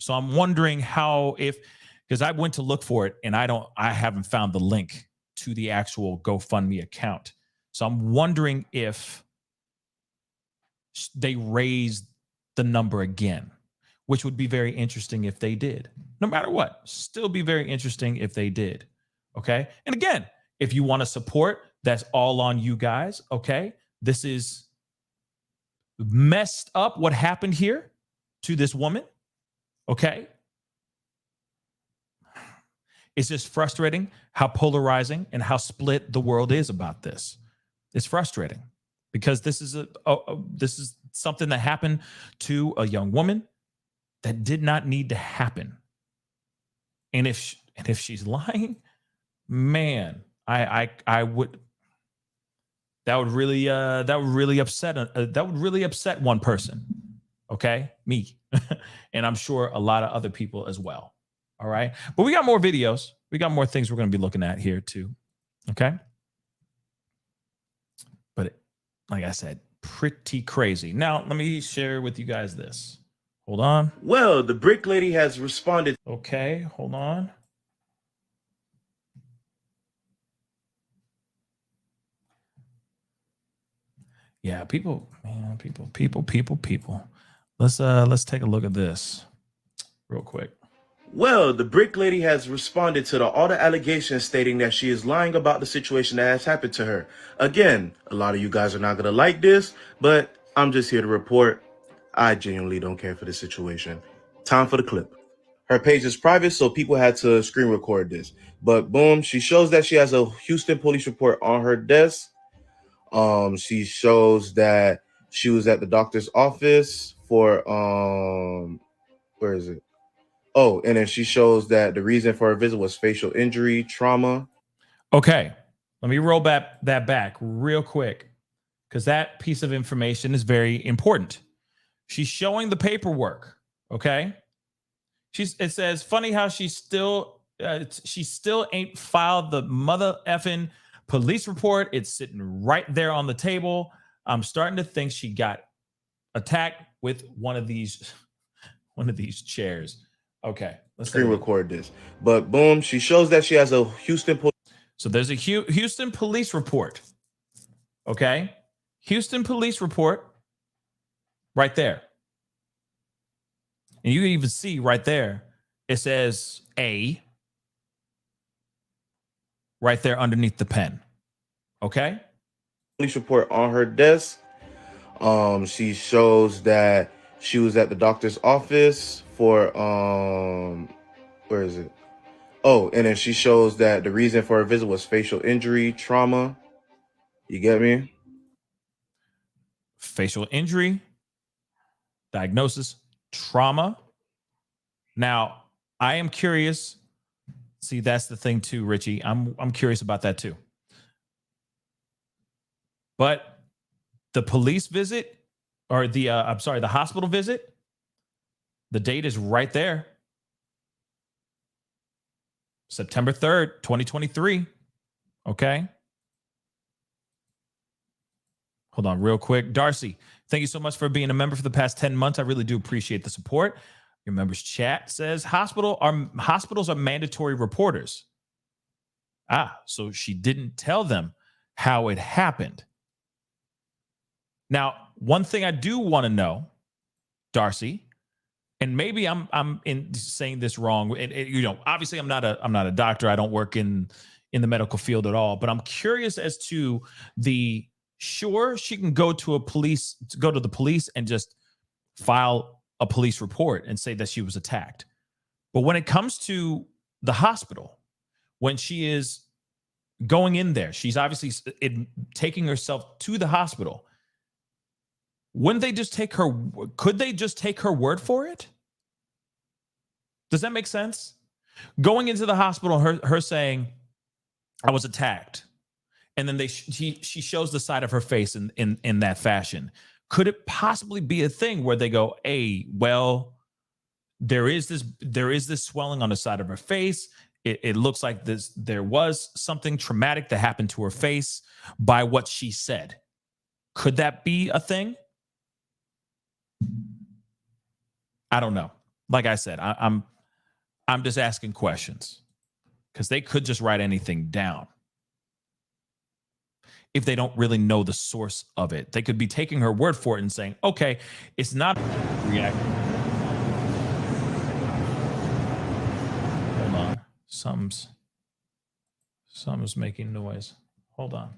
So I'm wondering how, because I went to look for it and I haven't found the link to the actual GoFundMe account. So I'm wondering if they raised the number again, which would be very interesting if they did. No matter what, still be very interesting if they did. Okay. And again, if you want to support, that's all on you guys. Okay. This is messed up what happened here to this woman. Okay. It's just frustrating how polarizing and how split the world is about this. It's frustrating because this is something that happened to a young woman that did not need to happen. And if she's lying, man, that would really upset one person. Okay, me, and I'm sure a lot of other people as well. All right, but we got more videos. We got more things we're going to be looking at here too. Okay. But like I said, pretty crazy. Now, let me share with you guys this. Hold on. Well, the brick lady has responded. Okay, hold on. Yeah, people. Let's take a look at this real quick. Well, the brick lady has responded to all the allegations stating that she is lying about the situation that has happened to her. Again, a lot of you guys are not going to like this, but I'm just here to report. I genuinely don't care for the situation. Time for the clip. Her page is private, so people had to screen record this. But boom, she shows that she has a Houston police report on her desk. She shows that she was at the doctor's office for, where is it? Oh, and then she shows that the reason for her visit was facial injury, trauma. Okay, let me roll that back real quick because that piece of information is very important. She's showing the paperwork. Okay, it says funny how she still ain't filed the mother effing police report. It's sitting right there on the table. I'm starting to think she got attacked with one of these chairs. Okay, let's screen record this. But boom, she shows that she has a Houston police. So there's a Houston police report. Okay, Houston police report right there. And you can even see right there, it says A right there underneath the pen. Okay. Police report on her desk. She shows that she was at the doctor's office for, where is it? Oh, and then she shows that the reason for her visit was facial injury, trauma. You get me? Facial injury, diagnosis, trauma. Now, I am curious. See, that's the thing too, Richie. I'm curious about that too. But the police visit or the hospital visit, the date is right there. September 3rd, 2023. Okay. Hold on real quick. Darcy, thank you so much for being a member for the past 10 months. I really do appreciate the support. Your members chat says hospitals are mandatory reporters. So she didn't tell them how it happened. Now, one thing I do want to know, Darcy, and maybe I'm saying this wrong. Obviously I'm not a doctor. I don't work in the medical field at all, but I'm curious as to the sure, she can go to the police and just file a police report and say that she was attacked. But when it comes to the hospital, when she is going in there, she's obviously taking herself to the hospital. Wouldn't they just could they just take her word for it? Does that make sense? Going into the hospital, her saying, I was attacked. And then she shows the side of her face in that fashion. Could it possibly be a thing where they go, hey, well, there is this swelling on the side of her face. It looks like there was something traumatic that happened to her face by what she said. Could that be a thing? I don't know. Like I said, I'm just asking questions because they could just write anything down. If they don't really know the source of it, they could be taking her word for it and saying, okay, it's not reacting. Hold on. Something's making noise. Hold on.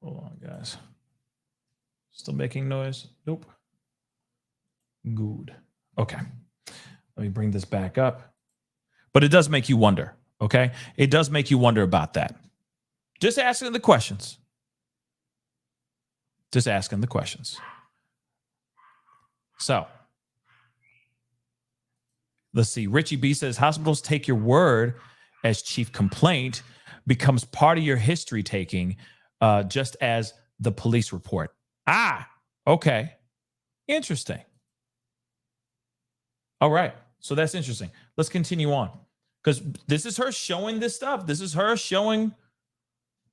Hold on, guys. Still making noise? Nope. Good. Okay. Let me bring this back up. But it does make you wonder, okay? It does make you wonder about that. Just asking the questions. Just asking the questions. So, let's see. Richie B says, hospitals take your word as chief complaint becomes part of your history taking, just as the police report. Okay. Interesting. All right. So that's interesting. Let's continue on. Because this is her showing this stuff. This is her showing,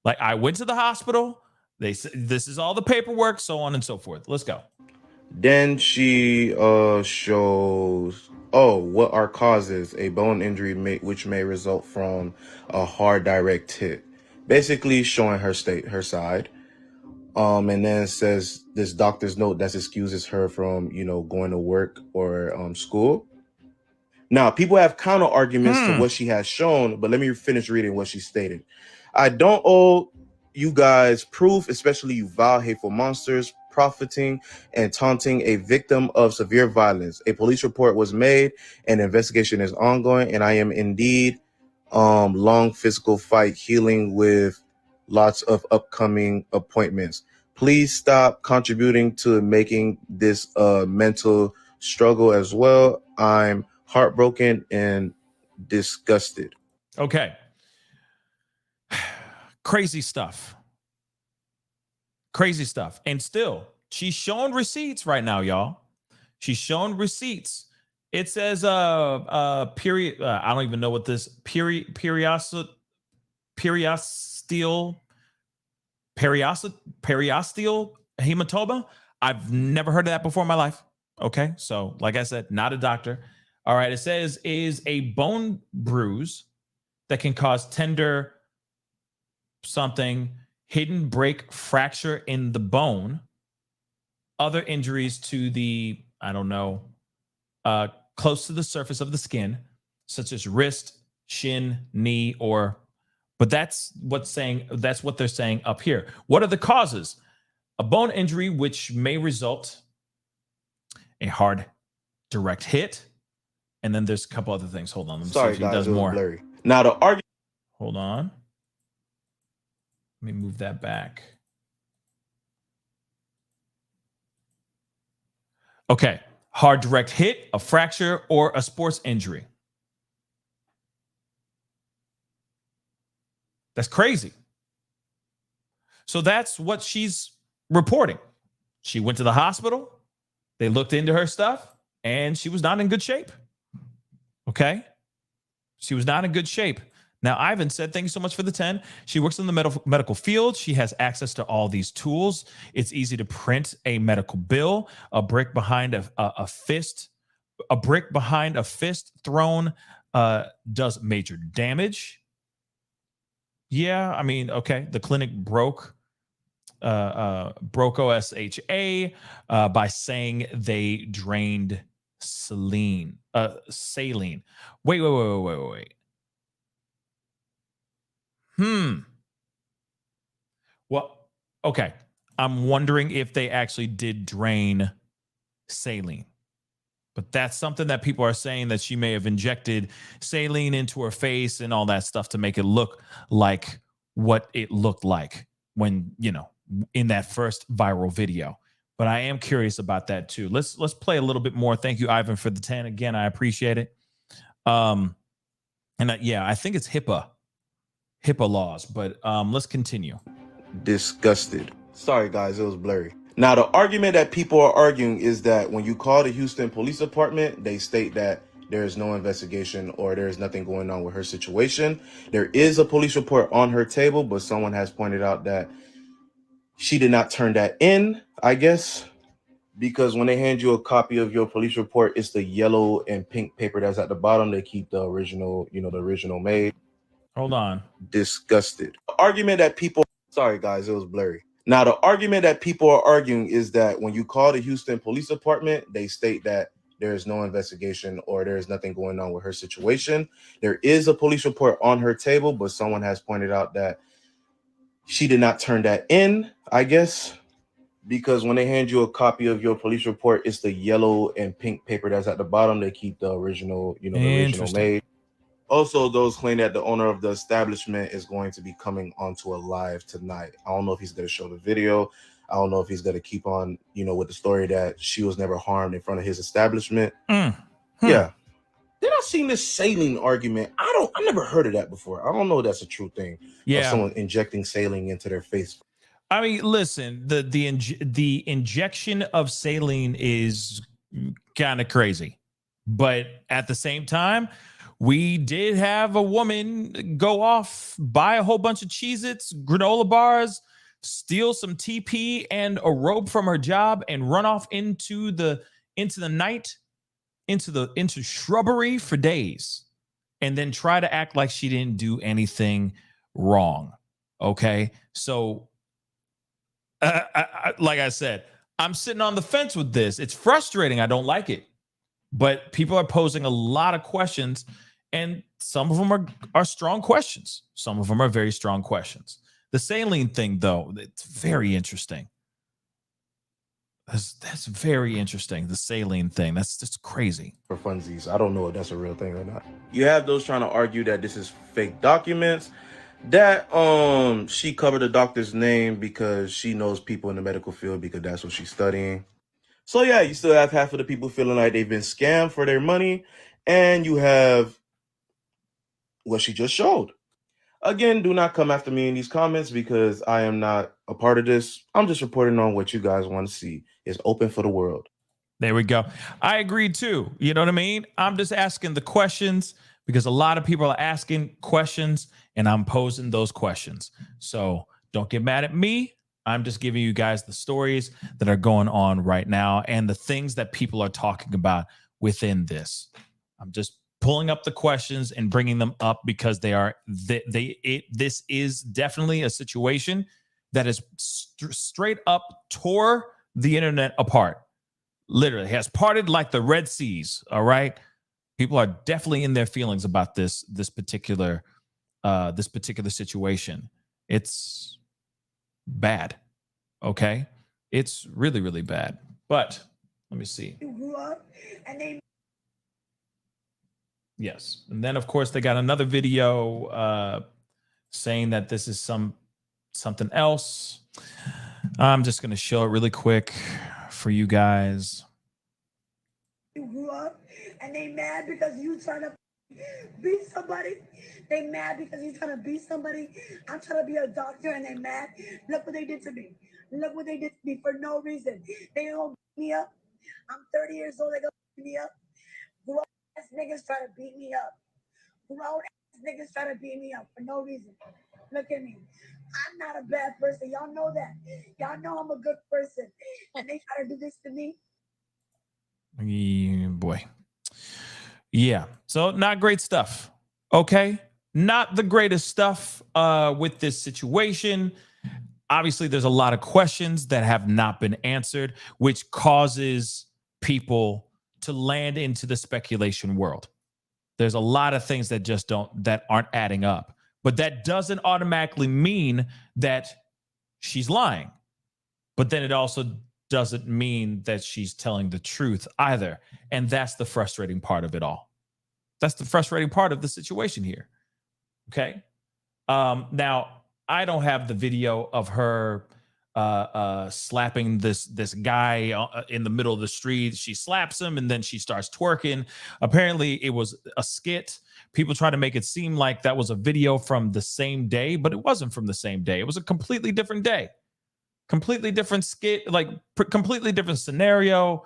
like, I went to the hospital. They said this is all the paperwork, so on and so forth. Let's go. Then she shows, what are causes? A bone injury which may result from a hard direct hit. Basically showing her side. And then it says this doctor's note that excuses her from, going to work or school. Now, people have counter arguments to what she has shown, but let me finish reading what she stated. I don't owe you guys proof, especially you vile, hateful monsters, profiting and taunting a victim of severe violence. A police report was made, and investigation is ongoing, and I am indeed long physical fight healing with lots of upcoming appointments. Please stop contributing to making this a mental struggle as well. I'm heartbroken and disgusted. Okay. Crazy stuff. Crazy stuff. And still, she's showing receipts right now, y'all. She's showing receipts. It says period. I don't even know what this periosteal hematoma. I've never heard of that before in my life. Okay, so like I said, not a doctor. All right, it says is a bone bruise that can cause tender something, hidden break, fracture in the bone, other injuries to the, I don't know, close to the surface of the skin, such as wrist, shin, knee, but that's what they're saying up here. What are the causes? A bone injury, which may result a hard direct hit. And then there's a couple other things. Hold on. Let me see if he does more. Blurry. Now the argument. Hold on. Let me move that back. Okay. Hard direct hit, a fracture, or a sports injury. That's crazy. So that's what she's reporting. She went to the hospital. They looked into her stuff, and she was not in good shape. Okay? She was not in good shape. Now, Ivan said, thank you so much for the 10. She works in the medical field. She has access to all these tools. It's easy to print a medical bill. A brick behind a fist thrown does major damage. Yeah, I mean, okay. The clinic broke OSHA by saying they drained Saline. Saline. Wait. Well, okay. I'm wondering if they actually did drain saline. But that's something that people are saying, that she may have injected saline into her face and all that stuff to make it look like what it looked like when, in that first viral video. But I am curious about that too. Let's play a little bit more. Thank you, Ivan, for the 10. Again, I appreciate it. I think it's HIPAA laws, but let's continue. Disgusted. Sorry, guys, it was blurry. Now, the argument that people are arguing is that when you call the Houston Police Department, they state that there is no investigation or there is nothing going on with her situation. There is a police report on her table, but someone has pointed out that she did not turn that in, I guess, because when they hand you a copy of your police report, it's the yellow and pink paper that's at the bottom. They keep the original, the original made. Hold on. Disgusted. The argument that people... Sorry, guys, it was blurry. Now, the argument that people are arguing is that when you call the Houston Police Department, they state that there is no investigation or there is nothing going on with her situation. There is a police report on her table, but someone has pointed out that she did not turn that in, I guess, because when they hand you a copy of your police report, it's the yellow and pink paper that's at the bottom. They keep the original, the original made. Also, those claim that the owner of the establishment is going to be coming onto a live tonight. I don't know if he's going to show the video. I don't know if he's going to keep on, with the story that she was never harmed in front of his establishment. Yeah. Then I seen this saline argument. I never heard of that before. I don't know if that's a true thing. Yeah. Of someone injecting saline into their face. I mean, listen, the injection of saline is kind of crazy, but at the same time, we did have a woman go off, buy a whole bunch of Cheez-Its, granola bars, steal some TP and a robe from her job, and run off into the night, into shrubbery for days, and then try to act like she didn't do anything wrong. Okay, so like I said, I'm sitting on the fence with this. It's frustrating. I don't like it, but people are posing a lot of questions. And some of them are strong questions. Some of them are very strong questions. The saline thing, though, it's very interesting. That's very interesting. The saline thing, that's just crazy. For funsies. I don't know if that's a real thing or not. You have those trying to argue that this is fake documents, that she covered the doctor's name because she knows people in the medical field because that's what she's studying. So yeah, you still have half of the people feeling like they've been scammed for their money, and you have what she just showed. Again, do not come after me in these comments because I am not a part of this. I'm just reporting on what you guys want to see. It's open for the world. There we go. I agree too. You know what I mean? I'm just asking the questions because a lot of people are asking questions and I'm posing those questions. So don't get mad at me. I'm just giving you guys the stories that are going on right now and the things that people are talking about within this. I'm just pulling up the questions and bringing them up because this is definitely a situation that is straight up tore the internet apart. Literally has parted like the Red Seas. All right. People are definitely in their feelings about this particular situation. It's bad. Okay. It's really, really bad. But let me see. Yes. And then, of course, they got another video saying that this is something else. I'm just going to show it really quick for you guys. You grew up and they mad because you trying to beat somebody. They mad because you trying to beat somebody. I'm trying to be a doctor and they mad. Look what they did to me. Look what they did to me for no reason. They don't beat me up. I'm 30 years old. They gonna beat me up. Grown ass niggas try to beat me up. Grown ass niggas try to beat me up for no reason. Look at me. I'm not a bad person. Y'all know that. Y'all know I'm a good person. And they try to do this to me. Yeah, boy. Yeah. So not great stuff. Okay. Not the greatest stuff with this situation. Obviously, there's a lot of questions that have not been answered, which causes people to land into the speculation world. There's a lot of things that aren't adding up. But that doesn't automatically mean that she's lying. But then it also doesn't mean that she's telling the truth either. And that's the frustrating part of it all. That's the frustrating part of the situation here. Okay. Now, I don't have the video of her slapping this guy in the middle of the street. She slaps him and then she starts twerking. Apparently, it was a skit. People try to make it seem like that was a video from the same day, but it wasn't from the same day. It was a completely different day. Completely different skit, like completely different scenario.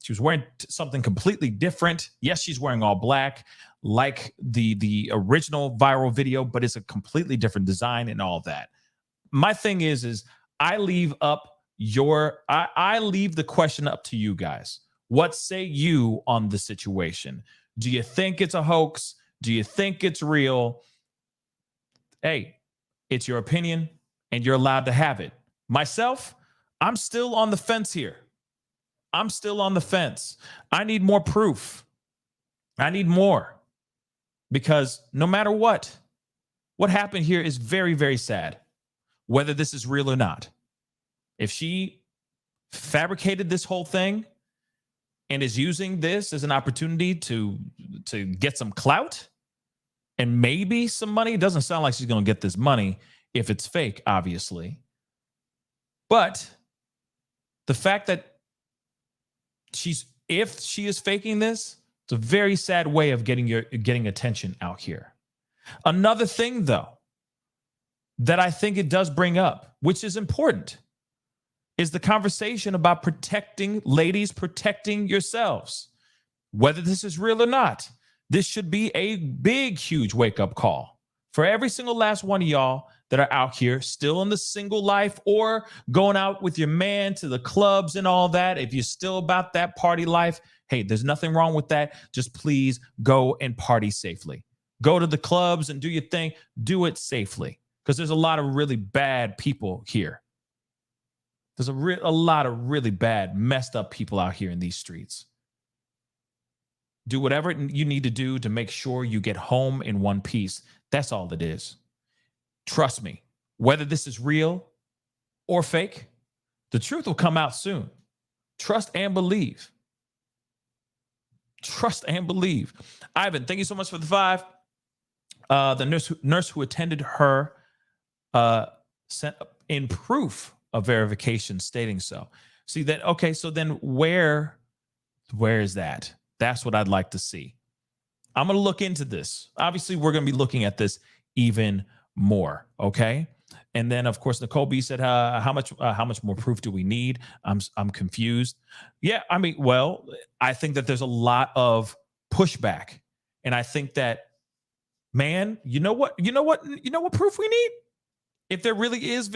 She was wearing something completely different. Yes, she's wearing all black, like the original viral video, but it's a completely different design and all that. My thing is I leave the question up to you guys. What say you on the situation? Do you think it's a hoax? Do you think it's real? Hey, it's your opinion and you're allowed to have it. Myself, I'm still on the fence here. I'm still on the fence. I need more proof. I need more. Because no matter what happened here is very, very sad, whether this is real or not. If she fabricated this whole thing and is using this as an opportunity to get some clout and maybe some money, it doesn't sound like she's going to get this money if it's fake, obviously. But the fact that if she is faking this, it's a very sad way of getting attention out here. Another thing, though, that I think it does bring up, which is important, is the conversation about protecting yourselves. Whether this is real or not, this should be a big, huge wake-up call for every single last one of y'all that are out here still in the single life or going out with your man to the clubs and all that. If you're still about that party life, hey, there's nothing wrong with that. Just please go and party safely. Go to the clubs and do your thing. Do it safely, because there's a lot of really bad people here. There's a lot of really bad, messed up people out here in these streets. Do whatever you need to do to make sure you get home in one piece. That's all it is. Trust me, whether this is real or fake, the truth will come out soon. Trust and believe. Trust and believe. Ivan, thank you so much for the 5. The nurse who attended her sent in proof of verification stating so. See that? Okay, so then where is that? That's what I'd like to see. I'm going to look into this. Obviously, we're going to be looking at this even more. Okay. And then, of course, Nicole B said, how much more proof do we need? I'm confused. Yeah. I mean, well, I think that there's a lot of pushback. And I think that, man, you know what proof we need? If there really is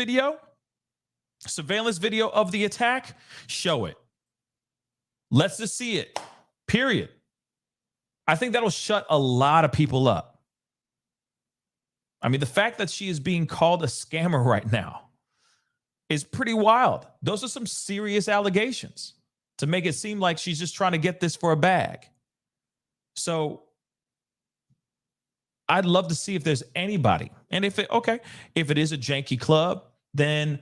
surveillance video of the attack, show it. Let's just see it. Period. I think that'll shut a lot of people up. I mean, the fact that she is being called a scammer right now is pretty wild. Those are some serious allegations to make it seem like she's just trying to get this for a bag. So I'd love to see if there's anybody. And if it is a janky club, then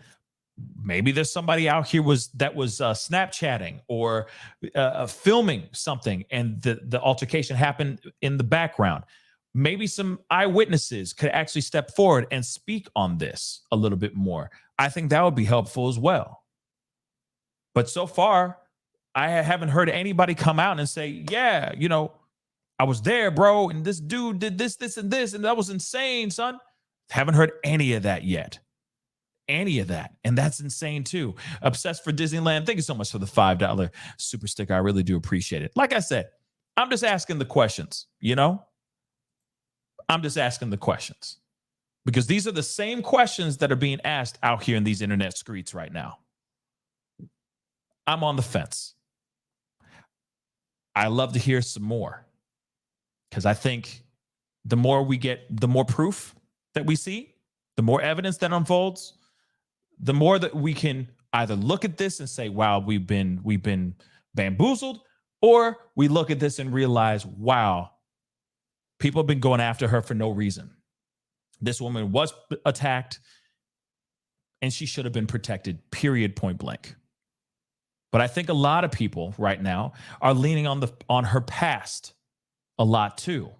maybe there's somebody out here that was Snapchatting or filming something, and the altercation happened in the background. Maybe some eyewitnesses could actually step forward and speak on this a little bit more. I think that would be helpful as well. But so far, I haven't heard anybody come out and say, yeah, I was there, bro, and this dude did this, and this, and that was insane, son. Haven't heard any of that yet. Any of that. And that's insane too. Obsessed for Disneyland. Thank you so much for the $5 super sticker. I really do appreciate it. Like I said, I'm just asking the questions, I'm just asking the questions, because these are the same questions that are being asked out here in these internet streets right now. I'm on the fence. I love to hear some more, because I think the more we get, the more proof that we see, the more evidence that unfolds, the more that we can either look at this and say, wow, we've been bamboozled, Or we look at this and realize, wow, people have been going after her for no reason. This woman was attacked and she should have been protected, period, point blank. But I think a lot of people right now are leaning on her past a lot too,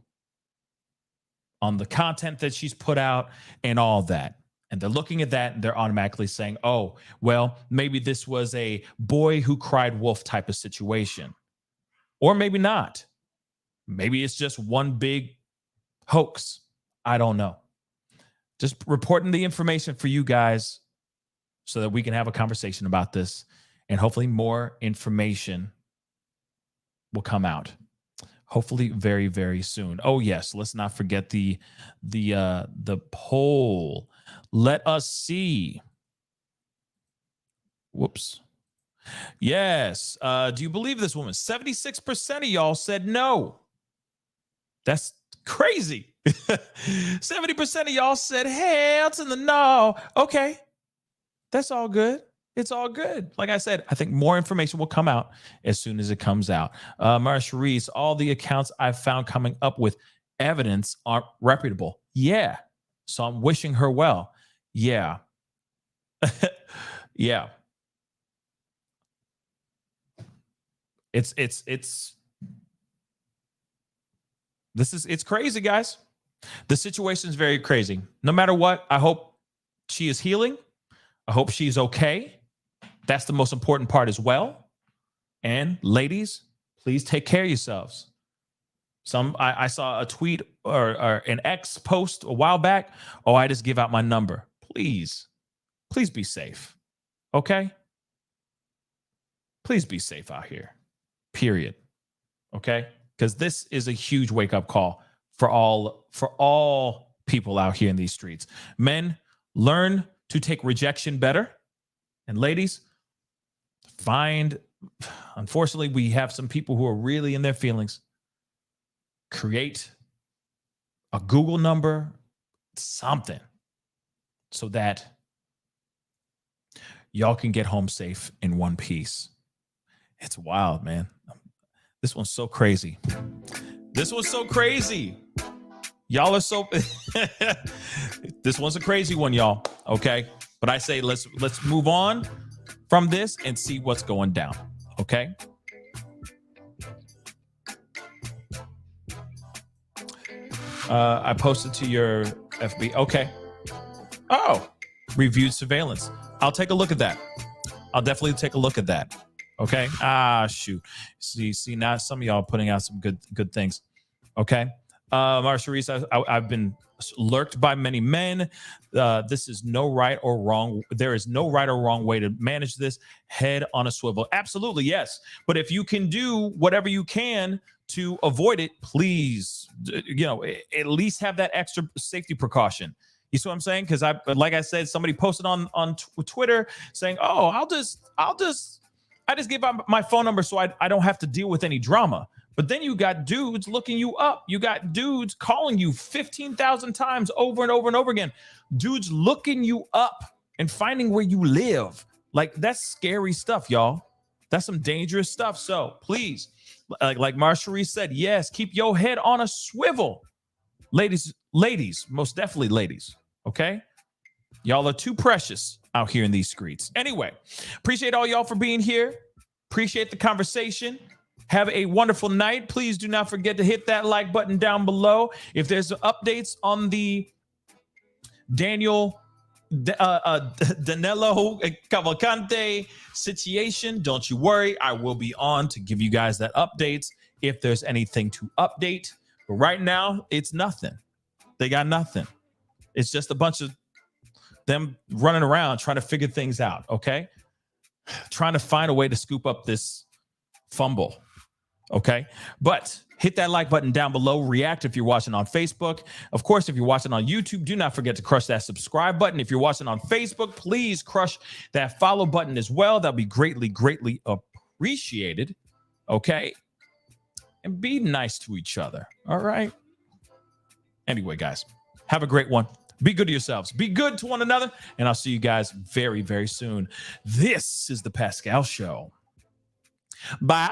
on the content that she's put out and all that. And they're looking at that and they're automatically saying, oh, well, maybe this was a boy who cried wolf type of situation. Or maybe not. Maybe it's just one big hoax. I don't know. Just reporting the information for you guys so that we can have a conversation about this, and hopefully more information will come out. Hopefully very, very soon. Oh yes, let's not forget the poll. Let us see. Whoops. Yes. Do you believe this woman? 76% of y'all said no. That's crazy. 70% of y'all said, hell to the no. Okay. That's all good. It's all good. Like I said, I think more information will come out as soon as it comes out. Marsha Reese, all the accounts I've found coming up with evidence aren't reputable. Yeah. So I'm wishing her well. Yeah. Yeah. It's crazy, guys. The situation is very crazy. No matter what, I hope she is healing. I hope she's okay. That's the most important part as well. And ladies, please take care of yourselves. I saw a tweet or an X post a while back. Oh, I just give out my number. Please be safe. Okay? Please be safe out here. Period. Okay? Because this is a huge wake-up call for all people out here in these streets. Men, learn to take rejection better. And ladies, unfortunately, we have some people who are really in their feelings. Create a Google number, something, so that y'all can get home safe in one piece. It's wild, man. This one's so crazy. This one's so crazy. Y'all are so... This one's a crazy one, y'all. Okay? But I say let's move on from this and see what's going down. Okay? I posted to your FB. Okay. Oh, reviewed surveillance. I'll take a look at that. I'll definitely take a look at that. Okay. Shoot. See now some of y'all are putting out some good things. Okay. Marsha Reese, I've been lurked by many men. This is no right or wrong. There is no right or wrong way to manage this. Head on a swivel. Absolutely, yes. But if you can do whatever you can to avoid it, please, at least have that extra safety precaution. You see what I'm saying? Because like I said, somebody posted on Twitter saying, "Oh, I just give out my phone number so I don't have to deal with any drama." But then you got dudes looking you up. You got dudes calling you 15,000 times over and over and over again. Dudes looking you up and finding where you live. Like, that's scary stuff, y'all. That's some dangerous stuff. So please, like Marsha Reese said, yes, keep your head on a swivel. Ladies, most definitely ladies, okay? Y'all are too precious out here in these streets. Anyway, appreciate all y'all for being here. Appreciate the conversation. Have a wonderful night. Please do not forget to hit that like button down below. If there's updates on the Danilo Cavalcante situation, don't you worry. I will be on to give you guys that updates if there's anything to update. But right now, it's nothing. They got nothing. It's just a bunch of them running around trying to figure things out, okay? Trying to find a way to scoop up this fumble. Okay, but hit that like button down below. React if you're watching on Facebook. Of course, if you're watching on YouTube, do not forget to crush that subscribe button. If you're watching on Facebook, please crush that follow button as well. That'll be greatly, greatly appreciated. Okay, and be nice to each other. All right. Anyway, guys, have a great one. Be good to yourselves. Be good to one another. And I'll see you guys very, very soon. This is The Pascal Show. Bye.